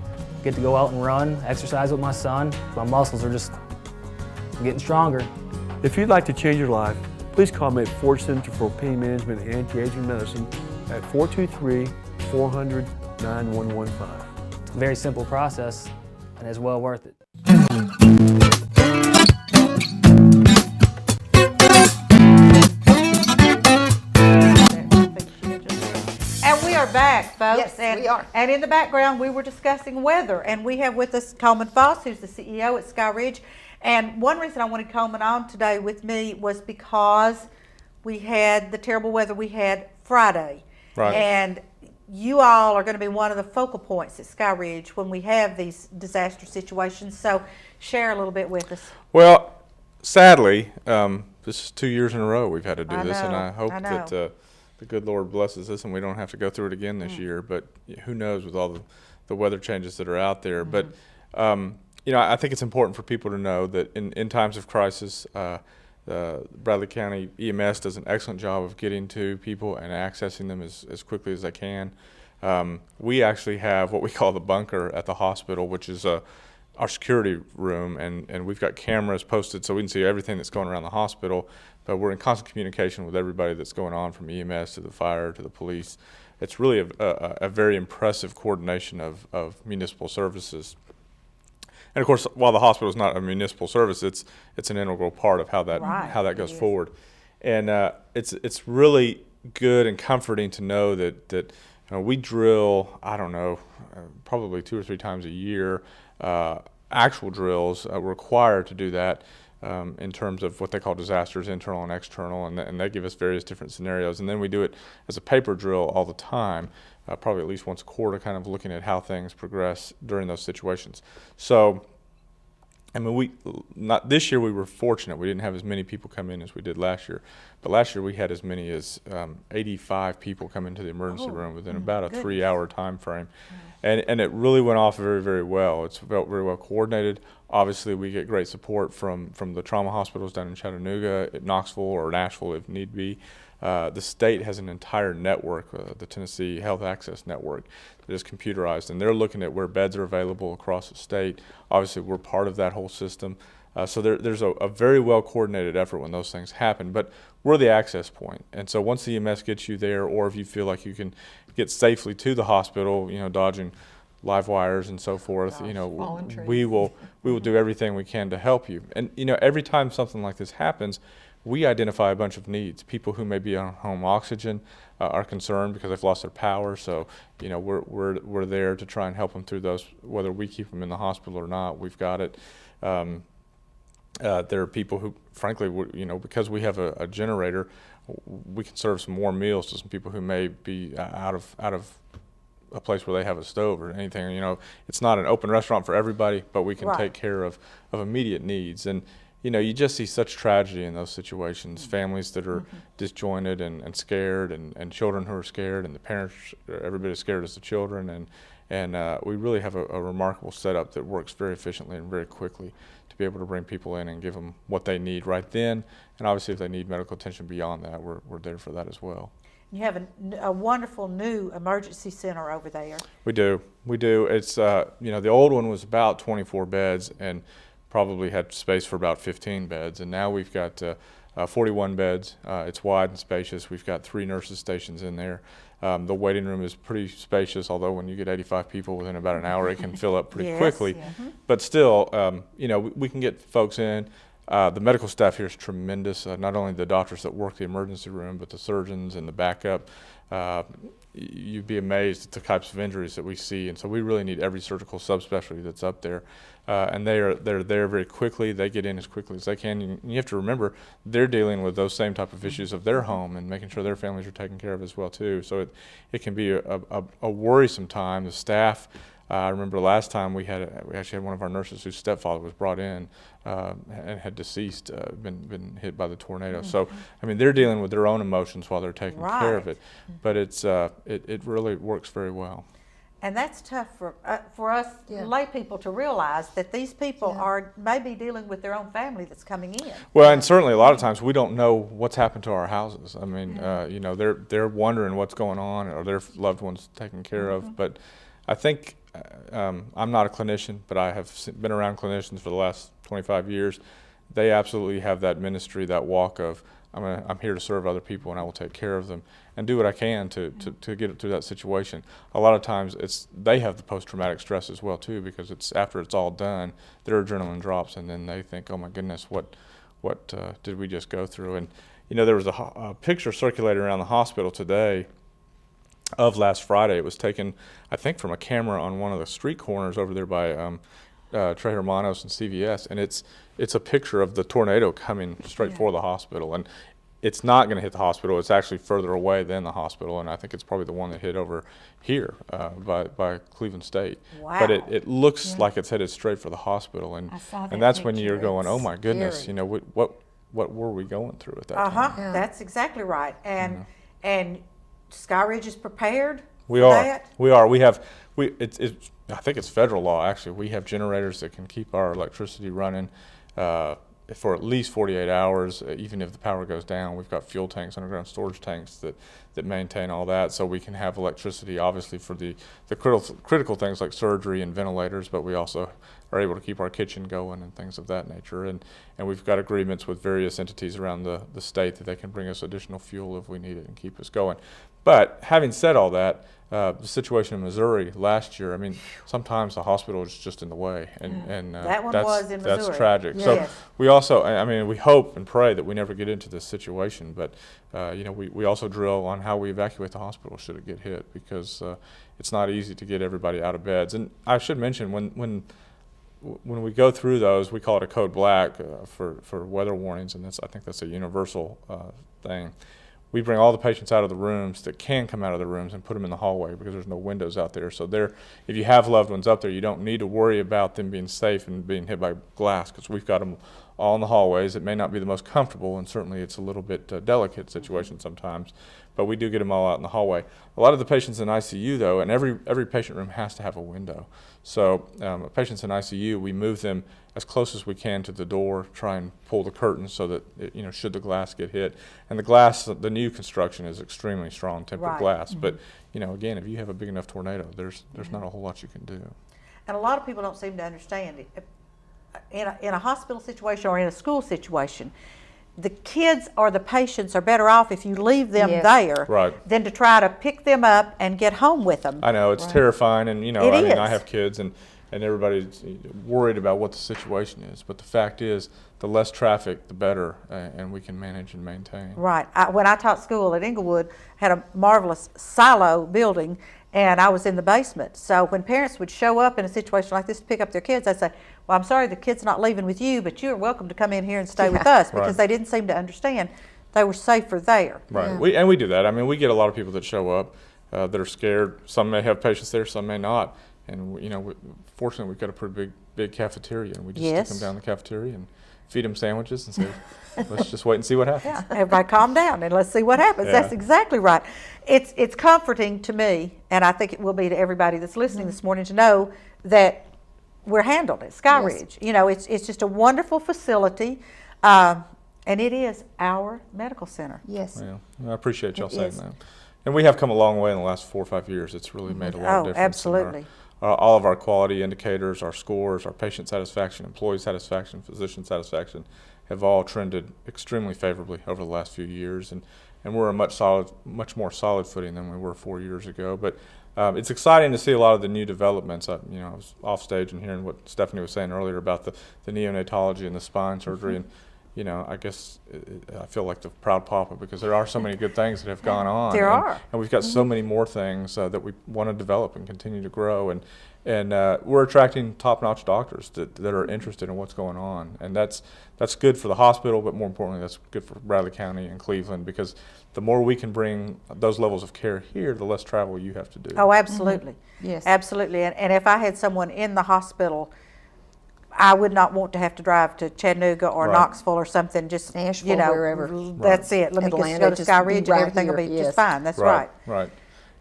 Get to go out and run, exercise with my son. My muscles are just getting stronger. If you'd like to change your life, please call me at Ford Center for Pain Management and Anti-Aging Medicine at 423-400-9115. It's a very simple process, and it's well worth it. And we are back, folks. Yes, we are. And in the background, we were discussing weather. And we have with us Coleman Foss, who's the CEO at SkyRidge. And one reason I wanted Coleman on today with me was because we had the terrible weather we had Friday. Right. And you all are going to be one of the focal points at SkyRidge when we have these disaster situations. So share a little bit with us. Well, sadly, this is 2 years in a row we've had to do this, and I hope I know. that the good Lord blesses us and we don't have to go through it again this year. But who knows with all the weather changes that are out there. But you know, I think it's important for people to know that in times of crisis, Bradley County EMS does an excellent job of getting to people and accessing them as quickly as they can. We actually have what we call the bunker at the hospital, which is our security room, and we've got cameras posted so we can see everything that's going around the hospital, but we're in constant communication with everybody that's going on, from EMS to the fire to the police. It's really a very impressive coordination of municipal services. And of course, while the hospital is not a municipal service, it's an integral part of how that goes forward. And it's really good and comforting to know that we drill, I don't know, probably 2 or 3 times a year, actual drills required to do that in terms of what they call disasters, internal and external, and they give us various different scenarios. And then we do it as a paper drill all the time, probably at least once a quarter, kind of looking at how things progress during those situations. So, I mean, not this year we were fortunate. We didn't have as many people come in as we did last year. But last year we had as many as 85 people come into the emergency room within about a 3-hour time frame. And it really went off very, very well. It's felt very well coordinated. Obviously, we get great support from the trauma hospitals down in Chattanooga, at Knoxville, or Nashville if need be. The state has an entire network, the Tennessee Health Access Network, that is computerized, and they're looking at where beds are available across the state. Obviously, we're part of that whole system. So there's a very well coordinated effort when those things happen, but we're the access point. And so once the EMS gets you there, or if you feel like you can get safely to the hospital, dodging live wires and so forth, we will do everything we can to help you. And every time something like this happens, we identify a bunch of needs. People who may be on home oxygen are concerned because they've lost their power. So, we're there to try and help them through those, whether we keep them in the hospital or not. We've got it. There are people who, frankly, because we have a generator, we can serve some warm meals to some people who may be out of a place where they have a stove or anything. You know, it's not an open restaurant for everybody, but we can take care of immediate needs. And you know, you just see such tragedy in those situations. Families that are disjointed and scared, and children who are scared, and the parents are every bit as scared as the children. And we really have a remarkable setup that works very efficiently and very quickly to be able to bring people in and give them what they need right then. And obviously, if they need medical attention beyond that, we're there for that as well. You have a wonderful new emergency center over there. We do. It's you know, the old one was about 24 beds and probably had space for about 15 beds, and now we've got 41 beds. It's wide and spacious. We've got 3 nurses stations in there. The waiting room is pretty spacious, although when you get 85 people within about an hour, it can fill up pretty quickly. But still, you know, we can get folks in. The medical staff here is tremendous, not only the doctors that work the emergency room, but the surgeons and the backup. You'd be amazed at the types of injuries that we see, and so we really need every surgical subspecialty that's up there. And they're there very quickly. They get in as quickly as they can. You have to remember, they're dealing with those same type of issues of their home and making sure their families are taken care of as well too. So it can be a worrisome time. The staff, I remember last time we actually had one of our nurses whose stepfather was brought in and had deceased, been hit by the tornado. So I mean, they're dealing with their own emotions while they're taking care of it. But it really works very well. And that's tough for us lay people to realize that these people are maybe dealing with their own family that's coming in. Well, and certainly a lot of times we don't know what's happened to our houses. I mean, you know, they're wondering what's going on or their loved ones taken care of. But I think I'm not a clinician, but I have been around clinicians for the last 25 years. They absolutely have that ministry, that walk of I'm here to serve other people, and I will take care of them and do what I can to get through that situation. A lot of times they have the post-traumatic stress as well too, because it's after it's all done, their adrenaline drops, and then they think, oh my goodness, what did we just go through? And you know, there was a picture circulating around the hospital today of last Friday. It was taken, I think, from a camera on one of the street corners over there by Trey Hermanos and CVS, and it's a picture of the tornado coming straight for the hospital, and it's not going to hit the hospital. It's actually further away than the hospital, and I think it's probably the one that hit over here by Cleveland State. Wow. But it looks like it's headed straight for the hospital, and that's when you're going, oh my goodness, scary. you know, what were we going through at that time? That's exactly right. And SkyRidge is prepared. We are. I think it's federal law, actually. We have generators that can keep our electricity running for at least 48 hours, even if the power goes down. We've got fuel tanks, underground storage tanks that maintain all that, so we can have electricity, obviously, for the critical things like surgery and ventilators, but we also are able to keep our kitchen going and things of that nature. And we've got agreements with various entities around the state that they can bring us additional fuel if we need it and keep us going. But having said all that, the situation in Missouri last year, I mean, sometimes the hospital is just in the way, and That one was in that's Missouri. tragic. Yes. So we also, I mean, we hope and pray that we never get into this situation, but you know, we also drill on how we evacuate the hospital should it get hit, because it's not easy to get everybody out of beds. And I should mention, when we go through those, we call it a code black for weather warnings, and I think that's a universal thing. We bring all the patients out of the rooms that can come out of the rooms and put them in the hallway, because there's no windows out there. So if you have loved ones up there, you don't need to worry about them being safe and being hit by glass, because we've got them all in the hallways. It may not be the most comfortable, and certainly it's a little bit delicate situation sometimes, but we do get them all out in the hallway. A lot of the patients in ICU, though, and every patient room has to have a window. So patients in ICU, we move them as close as we can to the door, try and pull the curtains so that, you know, should the glass get hit. And the glass, the new construction is extremely strong tempered glass. But, you know, again, if you have a big enough tornado, there's not a whole lot you can do. And a lot of people don't seem to understand it. In a hospital situation or in a school situation, the kids or the patients are better off if you leave them there than to try to pick them up and get home with them. I know, it's terrifying, and, you know, I mean, I have kids, and everybody's worried about what the situation is. But the fact is, the less traffic, the better, and we can manage and maintain. Right. When I taught school at Inglewood, had a marvelous silo building, and I was in the basement. So when parents would show up in a situation like this to pick up their kids, I'd say, well, I'm sorry the kid's not leaving with you, but you're welcome to come in here and stay with us, because they didn't seem to understand they were safer there. Right. We do that. I mean, we get a lot of people that show up. that are scared. Some may have patients there, some may not. And fortunately, we've got a pretty big cafeteria, and we just Yes. stick them down the cafeteria and feed them sandwiches and say, let's just wait and see what happens. Everybody calm down and let's see what happens. Yeah. That's exactly right. It's comforting to me, and I think it will be to everybody that's listening this morning, to know that we're handled at SkyRidge. It's just a wonderful facility, and it is our medical center. Yes. Well, I appreciate y'all It saying is. that. And we have come a long way in the last 4 or 5 years. It's really made a lot of Oh, difference. absolutely. All of our quality indicators, our scores, our patient satisfaction, employee satisfaction, physician satisfaction have all trended extremely favorably over the last few years. And we're a much more solid footing than we were 4 years ago. But it's exciting to see a lot of the new developments. I was off stage and hearing what Stephanie was saying earlier about the neonatology and the spine surgery. And I guess I feel like the proud papa, because there are so many good things that have gone on. There are. And we've got so many more things that we want to develop and continue to grow. And we're attracting top-notch doctors that are interested in what's going on. And that's good for the hospital, but more importantly, that's good for Bradley County and Cleveland, because the more we can bring those levels of care here, the less travel you have to do. Oh, absolutely. Yes. Absolutely. And if I had someone in the hospital, I would not want to have to drive to Chattanooga or Right. Knoxville or something. Just Nashville, wherever. That's it. Let me just Atlanta, go to just SkyRidge be and right everything will here, be yes. just fine. That's right. Right.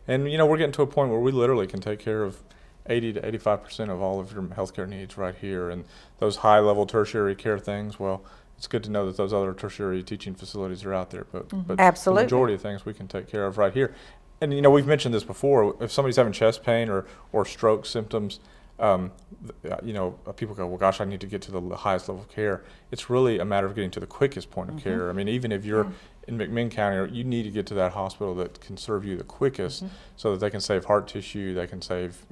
And we're getting to a point where we literally can take care of 80 to 85% of all of your healthcare needs right here. And those high-level tertiary care things, well, it's good to know that those other tertiary teaching facilities are out there. But Absolutely. the majority of things we can take care of right here. And we've mentioned this before. If somebody's having chest pain or stroke symptoms, people go, well, gosh, I need to get to the highest level of care. It's really a matter of getting to the quickest point of care. I mean, even if you're in McMinn County, you need to get to that hospital that can serve you the quickest, so that they can save heart tissue, they can save,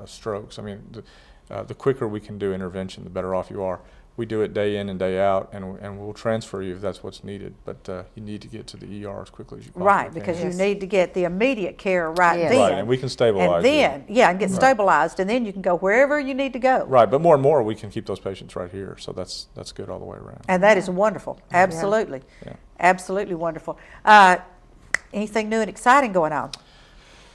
strokes. I mean, the quicker we can do intervention, the better off you are. We do it day in and day out, and we'll transfer you if that's what's needed. But you need to get to the ER as quickly as you possibly Right, can. because you need to get the immediate care right Yes. then. Right, and we can stabilize And then, and get stabilized, and then you can go wherever you need to go. Right, but more and more we can keep those patients right here, so that's good all the way around. And that is wonderful. Absolutely. Yeah. Absolutely wonderful. Anything new and exciting going on?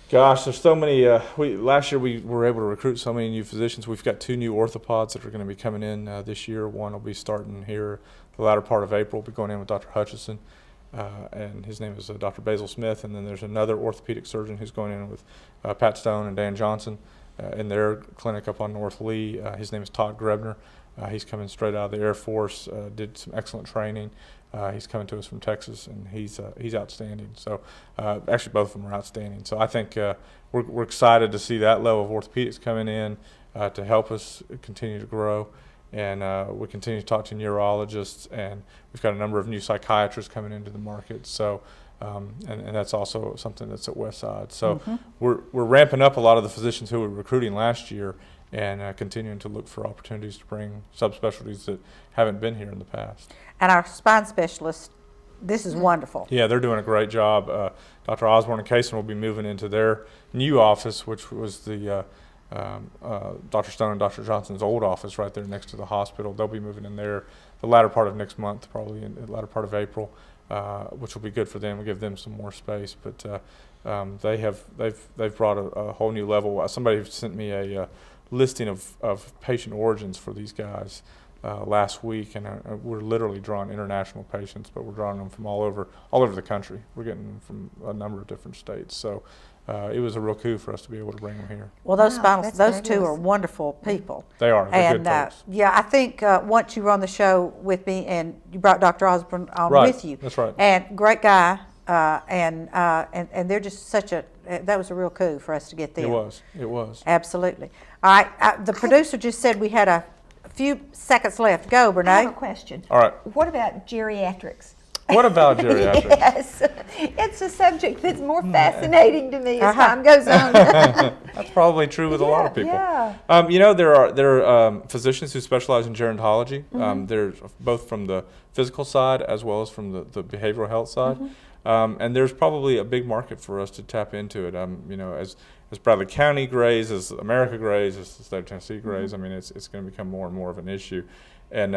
Gosh, there's so many. Last year we were able to recruit so many new physicians. We've got 2 new orthopods that are going to be coming in this year. One will be starting here the latter part of April. We'll be going in with Dr. Hutchison, and his name is Dr. Basil Smith. And then there's another orthopedic surgeon who's going in with Pat Stone and Dan Johnson in their clinic up on North Lee. His name is Todd Grebner. He's coming straight out of the Air Force, did some excellent training. He's coming to us from Texas, and he's outstanding. So actually, both of them are outstanding. So I think we're excited to see that level of orthopedics coming in to help us continue to grow. And we continue to talk to neurologists, and we've got a number of new psychiatrists coming into the market. So and that's also something that's at Westside. So we're ramping up a lot of the physicians who we were recruiting last year, and continuing to look for opportunities to bring subspecialties that haven't been here in the past. And our spine specialist, this is wonderful. Yeah, they're doing a great job. Dr. Osborne and Kaysen will be moving into their new office, which was the Dr. Stone and Dr. Johnson's old office right there next to the hospital. They'll be moving in there the latter part of next month, probably in the latter part of April, which will be good for them. We'll give them some more space. But they've brought a whole new level. Somebody sent me a listing of patient origins for these guys last week, and we're literally drawing international patients, but we're drawing them from all over the country. We're getting them from a number of different states. So it was a real coup for us to be able to bring them here. Well, those Wow, that's those two fabulous. are wonderful people. They are. They're And good folks. yeah, I think once you were on the show with me, and you brought Dr. Osborne on Right, with you. that's right. And great guy, and they're just such a. That was a real coup for us to get them. It was. Absolutely. All right. The producer just said we had a few seconds left. Go, I have a Brene. question. All right. What about geriatrics? What about geriatrics? Yes, it's a subject that's more fascinating to me as Uh-huh. time goes on. That's probably true with a lot of people. Yeah. There are physicians who specialize in gerontology. There's both from the physical side as well as from the behavioral health side. And there's probably a big market for us to tap into it. As Bradley County grows, as America grows, as the state of Tennessee grows, I mean, it's going to become more and more of an issue. And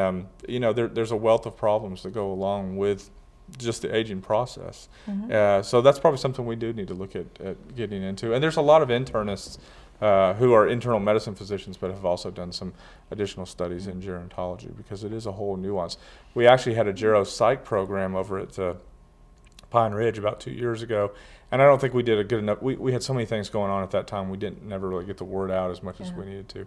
there's a wealth of problems that go along with just the aging process. So that's probably something we do need to look at getting into. And there's a lot of internists who are internal medicine physicians but have also done some additional studies in gerontology, because it is a whole nuance. We actually had a gero-psych program over at Pine Ridge about 2 years ago, and I don't think we did a good enough. We had so many things going on at that time, we didn't never really get the word out as much as we needed to.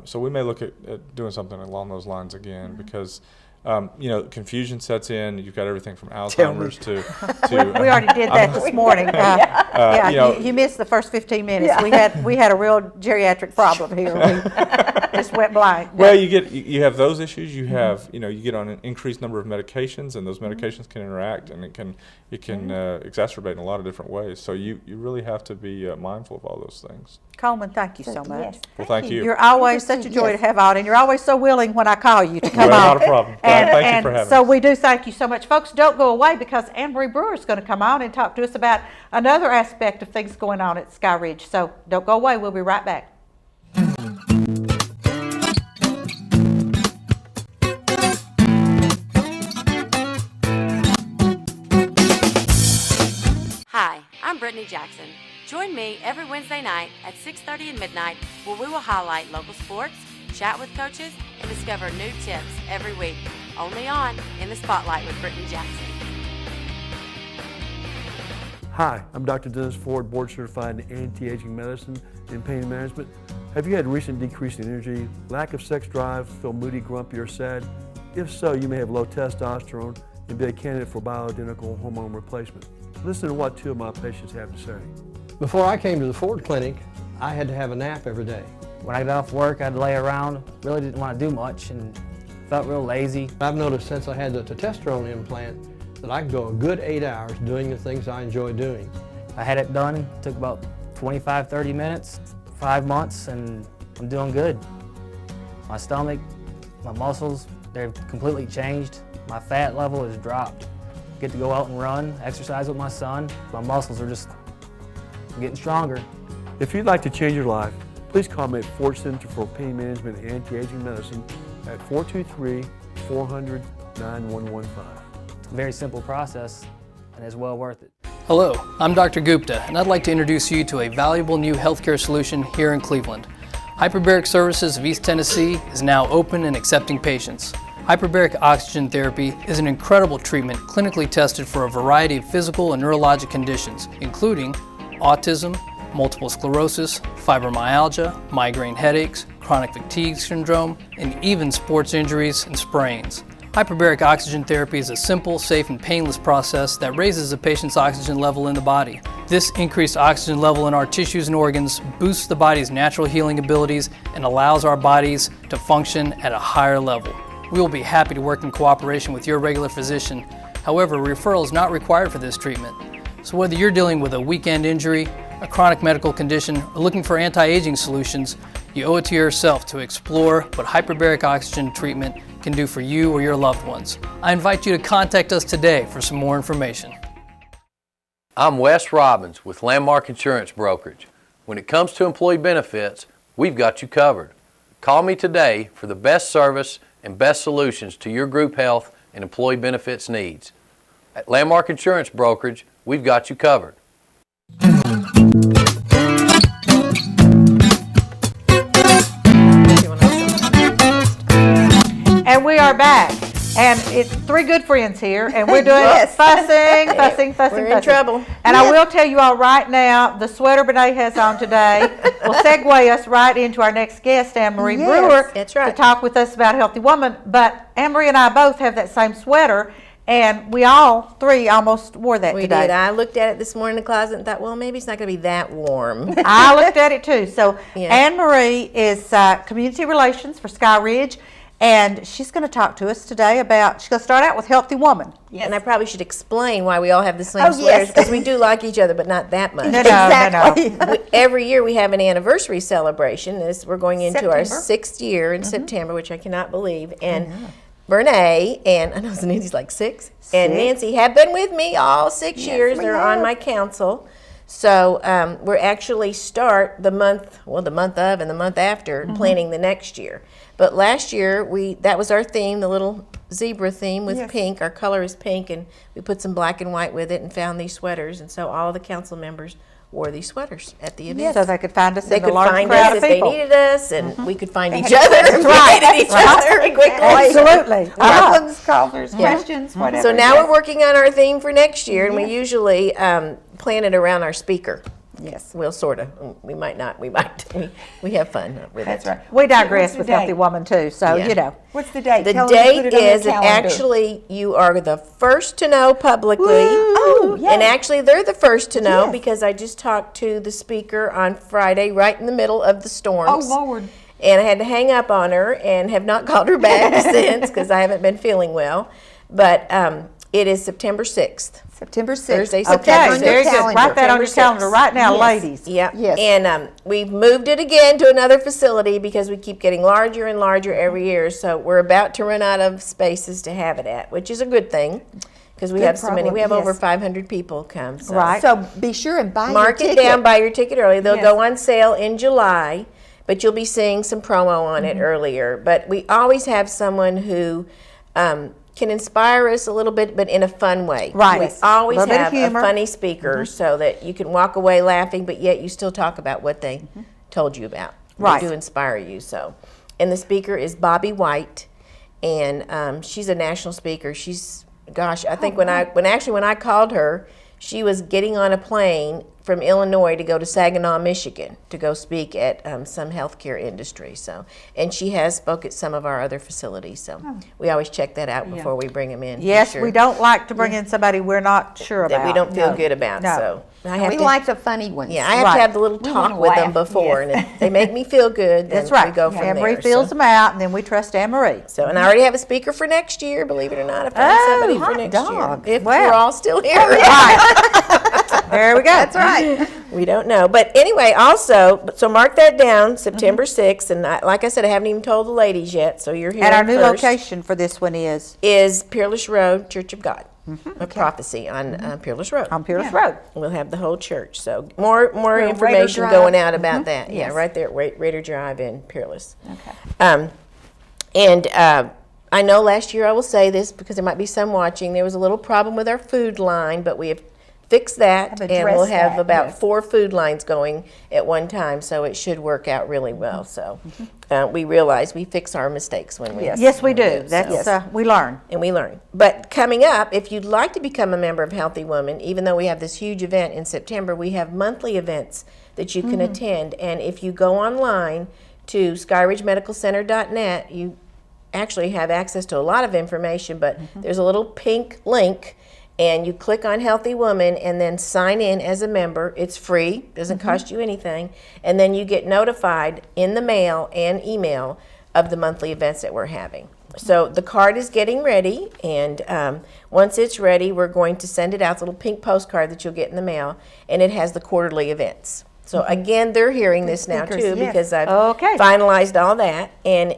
So we may look at doing something along those lines again, because confusion sets in. You've got everything from Alzheimer's to we already did that this morning. You missed the first 15 minutes. We had a real geriatric problem here. We just went blank. Well, you have those issues. You have you get on an increased number of medications, and those medications can interact, and it can exacerbate in a lot of different ways. So you really have to be mindful of all those things. Coleman, thank you so much. Yes, Well, thank you. You're always such a joy to have on, and you're always so willing when I call you to come on. Not a problem. Thank you for having So us. we do thank you so much. Folks, don't go away, because Anne-Marie Brewer is going to come on and talk to us about another aspect of things going on at SkyRidge. So don't go away. We'll be right back. Hi, I'm Brittany Jackson. Join me every Wednesday night at 6:30 and midnight, where we will highlight local sports, chat with coaches, and discover new tips every week. Only on In the Spotlight with Brittany Jackson. Hi, I'm Dr. Dennis Ford, board certified in anti-aging medicine and pain management. Have you had recent decrease in energy, lack of sex drive, feel moody, grumpy, or sad? If so, you may have low testosterone and be a candidate for bioidentical hormone replacement. Listen to what two of my patients have to say. Before I came to the Ford Clinic, I had to have a nap every day. When I got off work, I'd lay around, really didn't want to do much, and felt real lazy. I've noticed since I had the testosterone implant that I can go a good 8 hours doing the things I enjoy doing. I had it done, took about 25, 30 minutes, 5 months, and I'm doing good. My stomach, my muscles, they've completely changed. My fat level has dropped. Get to go out and run, exercise with my son. My muscles are just getting stronger. If you'd like to change your life, please call me at Ford Center for Pain Management and Anti-Aging Medicine at 423-400-9115. It's a very simple process, and it's well worth it. Hello, I'm Dr. Gupta, and I'd like to introduce you to a valuable new healthcare solution here in Cleveland. Hyperbaric Services of East Tennessee is now open and accepting patients. Hyperbaric oxygen therapy is an incredible treatment clinically tested for a variety of physical and neurologic conditions, including autism, multiple sclerosis, fibromyalgia, migraine headaches, chronic fatigue syndrome, and even sports injuries and sprains. Hyperbaric oxygen therapy is a simple, safe, and painless process that raises a patient's oxygen level in the body. This increased oxygen level in our tissues and organs boosts the body's natural healing abilities and allows our bodies to function at a higher level. We will be happy to work in cooperation with your regular physician. However, referral is not required for this treatment. So whether you're dealing with a weekend injury, a chronic medical condition, or looking for anti-aging solutions, you owe it to yourself to explore what hyperbaric oxygen treatment can do for you or your loved ones. I invite you to contact us today for some more information. I'm Wes Robbins with Landmark Insurance Brokerage. When it comes to employee benefits, we've got you covered. Call me today for the best service and best solutions to your group health and employee benefits needs. At Landmark Insurance Brokerage, we've got you covered. And we are back. And it's three good friends here, and we're doing Yes. fussing. We're in trouble. And I will tell you all right now, the sweater Benet has on today will segue us right into our next guest, Anne-Marie Yes, Brewer, that's right. to talk with us about Healthy Woman. But Anne-Marie and I both have that same sweater, and we all three almost wore that We today. did. I looked at it this morning in the closet and thought, well, maybe it's not going to be that warm. I looked at it too. So Yeah. Anne-Marie is Community Relations for SkyRidge, and she's going to talk to us today about, she's going to start out with Healthy Woman. And I probably should explain why we all have the same Oh, sweaters, yes. because we do like each other, but not that much. No. Every year we have an anniversary celebration. We're going into our September. 6th year in September, which I cannot believe. And Bernae and I know Nancy's like 6, and Nancy have been with me all 6 years. we They're have. on my council. So we're actually start the month of and the month after planning the next year. But last year that was our theme, the little zebra theme with pink. Our color is pink, and we put some black and white with it and found these sweaters. And so all of the council members wore these sweaters at the event. So they could find us They in the could large find crowd us of if they people. needed us, and we could find each other if we right. needed each other quickly. Absolutely. Problems, callers, questions, whatever. So now we're working on our theme for next year, and we usually plan it around our speaker. Yes. We'll sort of. We might not. We might. We have fun with That's it. right. We digress What's the with Healthy date? Woman too, so Yeah. you know. What's the date? The Tell them to date put it on their is that calendar. actually you are the first to know publicly. Oh, yay. And actually, they're the first to know Yes. because I just talked to the speaker on Friday, right in the middle of the storms. Oh, Lord. And I had to hang up on her and have not called her back since because I haven't been feeling well. But it is September 6th. September 6th. Thursday, Okay, September Okay, very good. calendar. Write that on your September calendar 6th. right now, Yes. ladies. Yeah. Yes. And we've moved it again to another facility because we keep getting larger and larger every year. So we're about to run out of spaces to have it at, which is a good thing because we Good have so many. problem, We have yes. over 500 people come. So. Right. So be sure and buy Mark your it ticket. down, buy your ticket early. They'll Yes. go on sale in July, but you'll be seeing some promo on it earlier. But we always have someone who can inspire us a little bit, but in a fun way. Right. We Yes. always Little bit of have a humor. funny speaker so that you can walk away laughing, but yet you still talk about what they told you about. Right. They do inspire you. So, and the speaker is Bobby White, and she's a national speaker. She's, gosh, I think when I called her, she was getting on a plane from Illinois to go to Saginaw, Michigan, to go speak at some healthcare industry. So, and she has spoke at some of our other facilities. So, we always check that out before we bring them in. be Yes, sure we don't like to bring in somebody we're not sure about. that we don't feel No. good about. No. So, I have We to. like the funny ones. Yeah, I have Right. to have the little talk wanna with them laugh, before, yes. and if they make me feel good, then That's right. we go from Anne Marie there. fills So, them out, and then we trust Anne Marie. so, and I already have a speaker for next year. Believe it or not, I found Oh, somebody for hot next dog. year. If Wow. we're all still here, There we go. That's right. we don't know. But anyway, also, so mark that down, September 6th, and like I said, I haven't even told the ladies yet. So you're here. And our new first. location for this one is Is Peerless Road, Church of God, a prophecy on Peerless Road. on Peerless Road. We'll have the whole church. So more Raider information Drive. going out about that. Yes. Yeah, right there at Raider Drive in Peerless. Okay. And I know last year, I will say this because there might be some watching, there was a little problem with our food line, but we have fixed that. Have And we'll addressed have that, about yes. 4 food lines going at one time, so it should work out really well. So we realize we fix our mistakes when we Yes, we do. so- That's we learn. and we learn. But coming up, if you'd like to become a member of Healthy Woman, even though we have this huge event in September, we have monthly events that you can attend. And if you go online to SkyRidgeMedicalCenter.net, you actually have access to a lot of information, but there's a little pink link, and you click on Healthy Woman and then sign in as a member. It's free, doesn't cost you anything, and then you get notified in the mail and email of the monthly events that we're having. So the card is getting ready, and once it's ready, we're going to send it out. It's a little pink postcard that you'll get in the mail, and it has the quarterly events. So again, they're hearing this now speakers, too yes. because I've Okay. finalized all that, and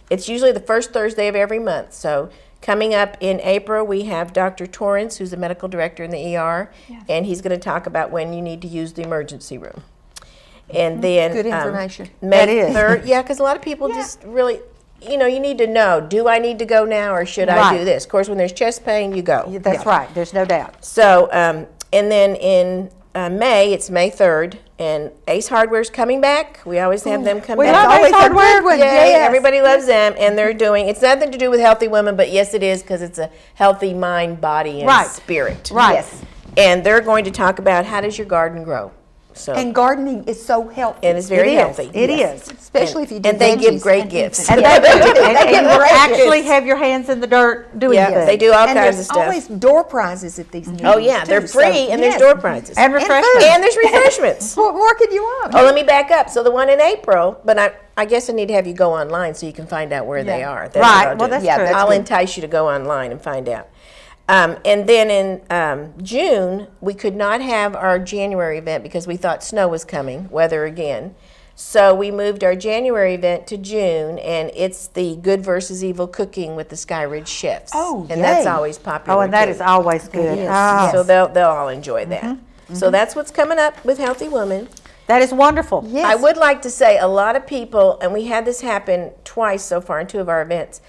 it's usually the first Thursday of every month. So coming up in April, we have Dr. Torrance, who's the medical director in the ER, and he's going to talk about when you need to use the emergency room. And then Good information. May That is. 3rd, yeah, because a lot of people just really, you need to know, do I need to go now or should I Right. do this? Of course, when there's chest pain, you go. That's right. There's no doubt. So, and then in May, it's May 3rd, and Ace Hardware's coming back. We always have them come We back. love Always Ace a Hardware. good one. Yay, Yes. everybody loves them, and they're doing, it's nothing to do with Healthy Women, but yes, it is, because it's a healthy mind, body, and Right. spirit. Right. Yes. And they're going to talk about how does your garden grow. So, And gardening is so healthy. and it's very It is. healthy. It Yes. is. Especially if you do And they give veggies great and gifts. eat- And Yeah, they do. They And give you great actually gifts. have your hands in the dirt doing Yeah, things. they do all And kinds there's of stuff. always door prizes at these meetings. Oh yeah, they're too, free, so, and there's yes. door prizes. And refreshments. And there's refreshments. What more could you want? Oh, let me back up. So the one in April, but I guess I need to have you go online so you can find out where they are. That's what Right. I'll Well, do. that's Yeah, true. that's I'll good. entice you to go online and find out. And then in June, we could not have our January event because we thought snow was coming, weather again. So we moved our January event to June, and it's the Good versus Evil cooking with the SkyRidge chefs. Oh, and that's yay. always popular. Oh, and that too. is always good. is. Ah, So they'll all enjoy that. So that's what's coming up with Healthy Woman. that is wonderful. Yes. I would like to say a lot of people, and we had this happen twice so far in 2 of our events.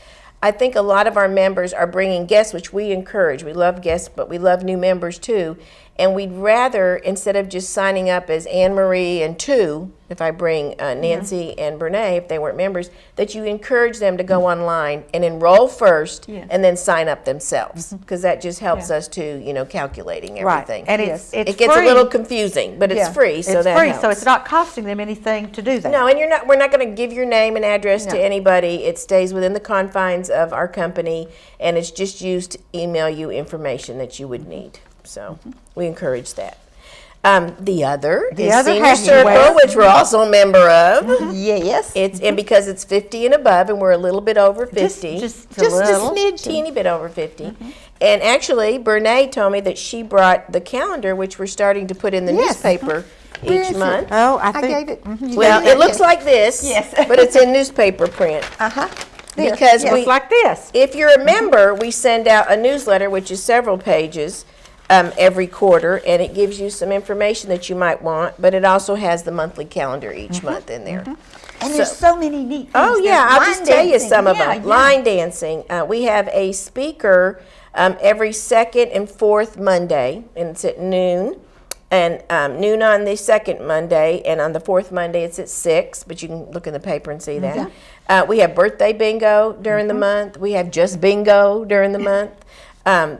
I think a lot of our members are bringing guests, which we encourage. We love guests, but we love new members too. And we'd rather, instead of just signing up as Anne Marie and two, if I bring Nancy and Brene, if they weren't members, that you encourage them to go online and enroll first and then sign up themselves. Because that just helps us to, calculating everything. Right. And it's it gets free. a little confusing, but it's free, so it's that free, helps. so it's not costing them anything to do that. No, and we're not going to give your name and address to anybody. It stays within the confines of our company, and it's just used to email you information that you would need. So we encourage that. The other is Senior Happy Circle, West. which we're also a member of. Yes. And because it's 50 and above, and we're a little bit over 50. Just a Just little. a teeny bit over 50. And actually, Brene told me that she brought the calendar, which we're starting to put in the newspaper Where each is it? month. Oh, I I think gave it. Well, it looks like this, but it's in newspaper print. Because it's like this. if you're a member, we send out a newsletter, which is several pages every quarter, and it gives you some information that you might want, but it also has the monthly calendar each month in there. And there's so many neat things. Oh, yeah, There's I'll just line tell you dancing. some of Yeah, them. yeah. Line dancing. We have a speaker every second and fourth Monday, and it's at noon. And noon on the second Monday, and on the fourth Monday it's at 6, but you can look in the paper and see that. We have birthday bingo during the month. We have just bingo during the month.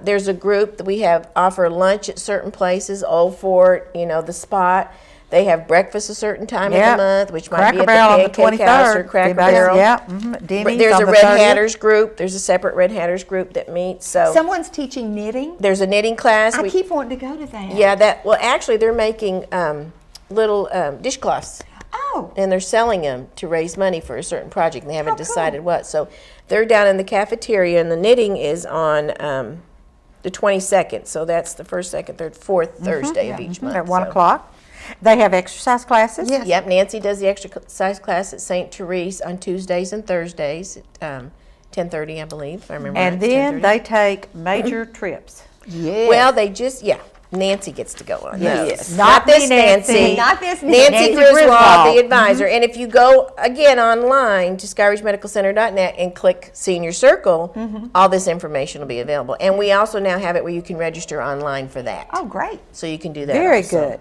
There's a group that we have offer lunch at certain places, Old Fort, the Spot. They have breakfast a certain time of the month, which might be Cracker Barrel at on the the Pancake House or 23rd. Cracker Everybody's- Barrel. Yeah. Denny's There's on a the Red 30th. Hatters group. There's a separate Red Hatters group that meets. So Someone's teaching knitting. there's a knitting class. I keep wanting to go to that. Yeah, well, actually, they're making little dishcloths. Oh. And they're selling them to raise money for a certain project, and they haven't decided what. So they're down in the cafeteria, and the knitting is on the 22nd. So that's the first, second, third, fourth Thursday of each month. At 1 so. o'clock. They have exercise classes. Yes. Yep, Nancy does the exercise class at St. Therese on Tuesdays and Thursdays at 10:30, I believe, if I remember And right. then they take major trips. Yeah. Well, they just, Nancy gets to go on Yes. those. Not this me, Nancy. Not this Nancy Nancy Griswold, the advisor. And if you go again online to SkyRidgeMedicalCenter.net and click Senior Circle, all this information will be available. And we also now have it where you can register online for that. Oh, great. So you can do that. Very also. good.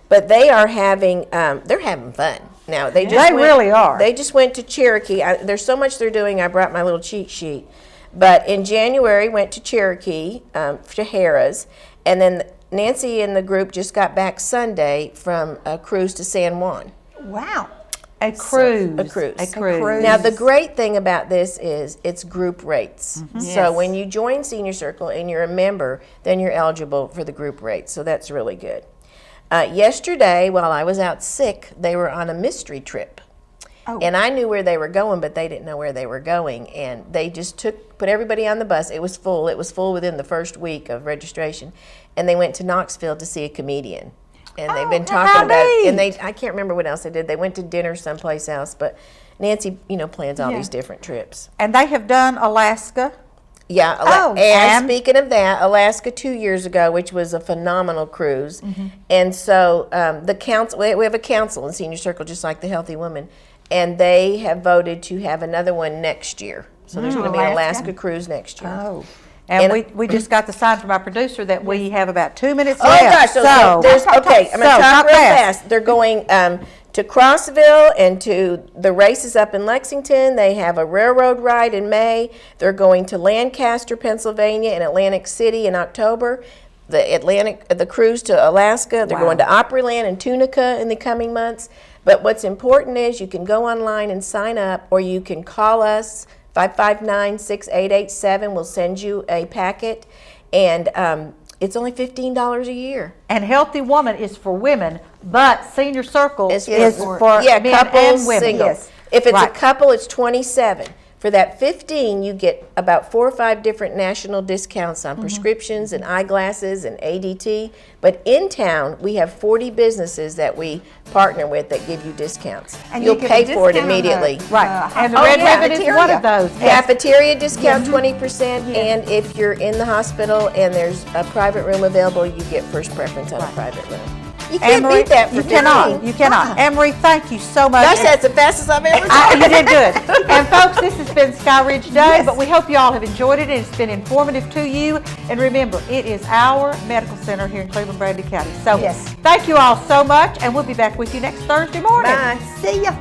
But they are having, they're having fun. Now, they just They really are. They just went to Cherokee. There's so much they're doing, I brought my little cheat sheet. But in January, went to Cherokee, to Harrah's. And then Nancy and the group just got back Sunday from a cruise to San Juan. Wow. A cruise. A cruise. A cruise. Now, the great thing about this is it's group rates. So Yes. when you join Senior Circle and you're a member, then you're eligible for the group rates. So that's really good. Yesterday, while I was out sick, they were on a mystery trip. Oh. And I knew where they were going, but they didn't know where they were going. And they just put everybody on the bus. It was full. It was full within the first week of registration. And they went to Knoxville to see a comedian. And they've been talking how about it. And neat. I can't remember what else they did. They went to dinner someplace else. But Nancy, plans all these different trips. And they have done Alaska. Yeah, and speaking of that, Alaska 2 years ago, which was a phenomenal cruise, and so the council, we have a council in Senior Circle, just like the Healthy Woman, and they have voted to have another one next year. So there's going to be an Alaska cruise next year. Oh. And we just got the sign from our producer that we have about 2 minutes Oh left. gosh! So there's okay. I'm going to talk real fast. They're going to Crossville and to the races up in Lexington. They have a railroad ride in May. They're going to Lancaster, Pennsylvania, and Atlantic City in October. The cruise to Alaska. They're going to Opryland and Tunica in the coming months. But what's important is you can go online and sign up, or you can call us 559-6887. We'll send you a packet, and it's only $15 a year. And Healthy Woman is for women, but Senior Circle is for men couples, and women. singles. Yes. If it's Right. a couple, it's $27. For that $15, you get about 4 or 5 different national discounts on prescriptions and eyeglasses and ADT. But in town, we have 40 businesses that we partner with that give you discounts. And You'll you get a pay for it discount on the- immediately. Right. And the Oh, Red yeah, Ribbon is one of those. Cafeteria discount 20%, and if you're in the hospital and there's a private room available, you get first preference on a private room. You can't Anne-Marie, beat that for you cannot. 15. You cannot. Anne-Marie, thank you so much. That's the fastest I've ever You did good. And folks, this has been SkyRidge Day, but we hope you all have enjoyed it and it's been informative to you. And remember, it is our medical center here in Cleveland, Brandon County. So Yes. thank you all so much, and we'll be back with you next Thursday morning. Bye. See ya.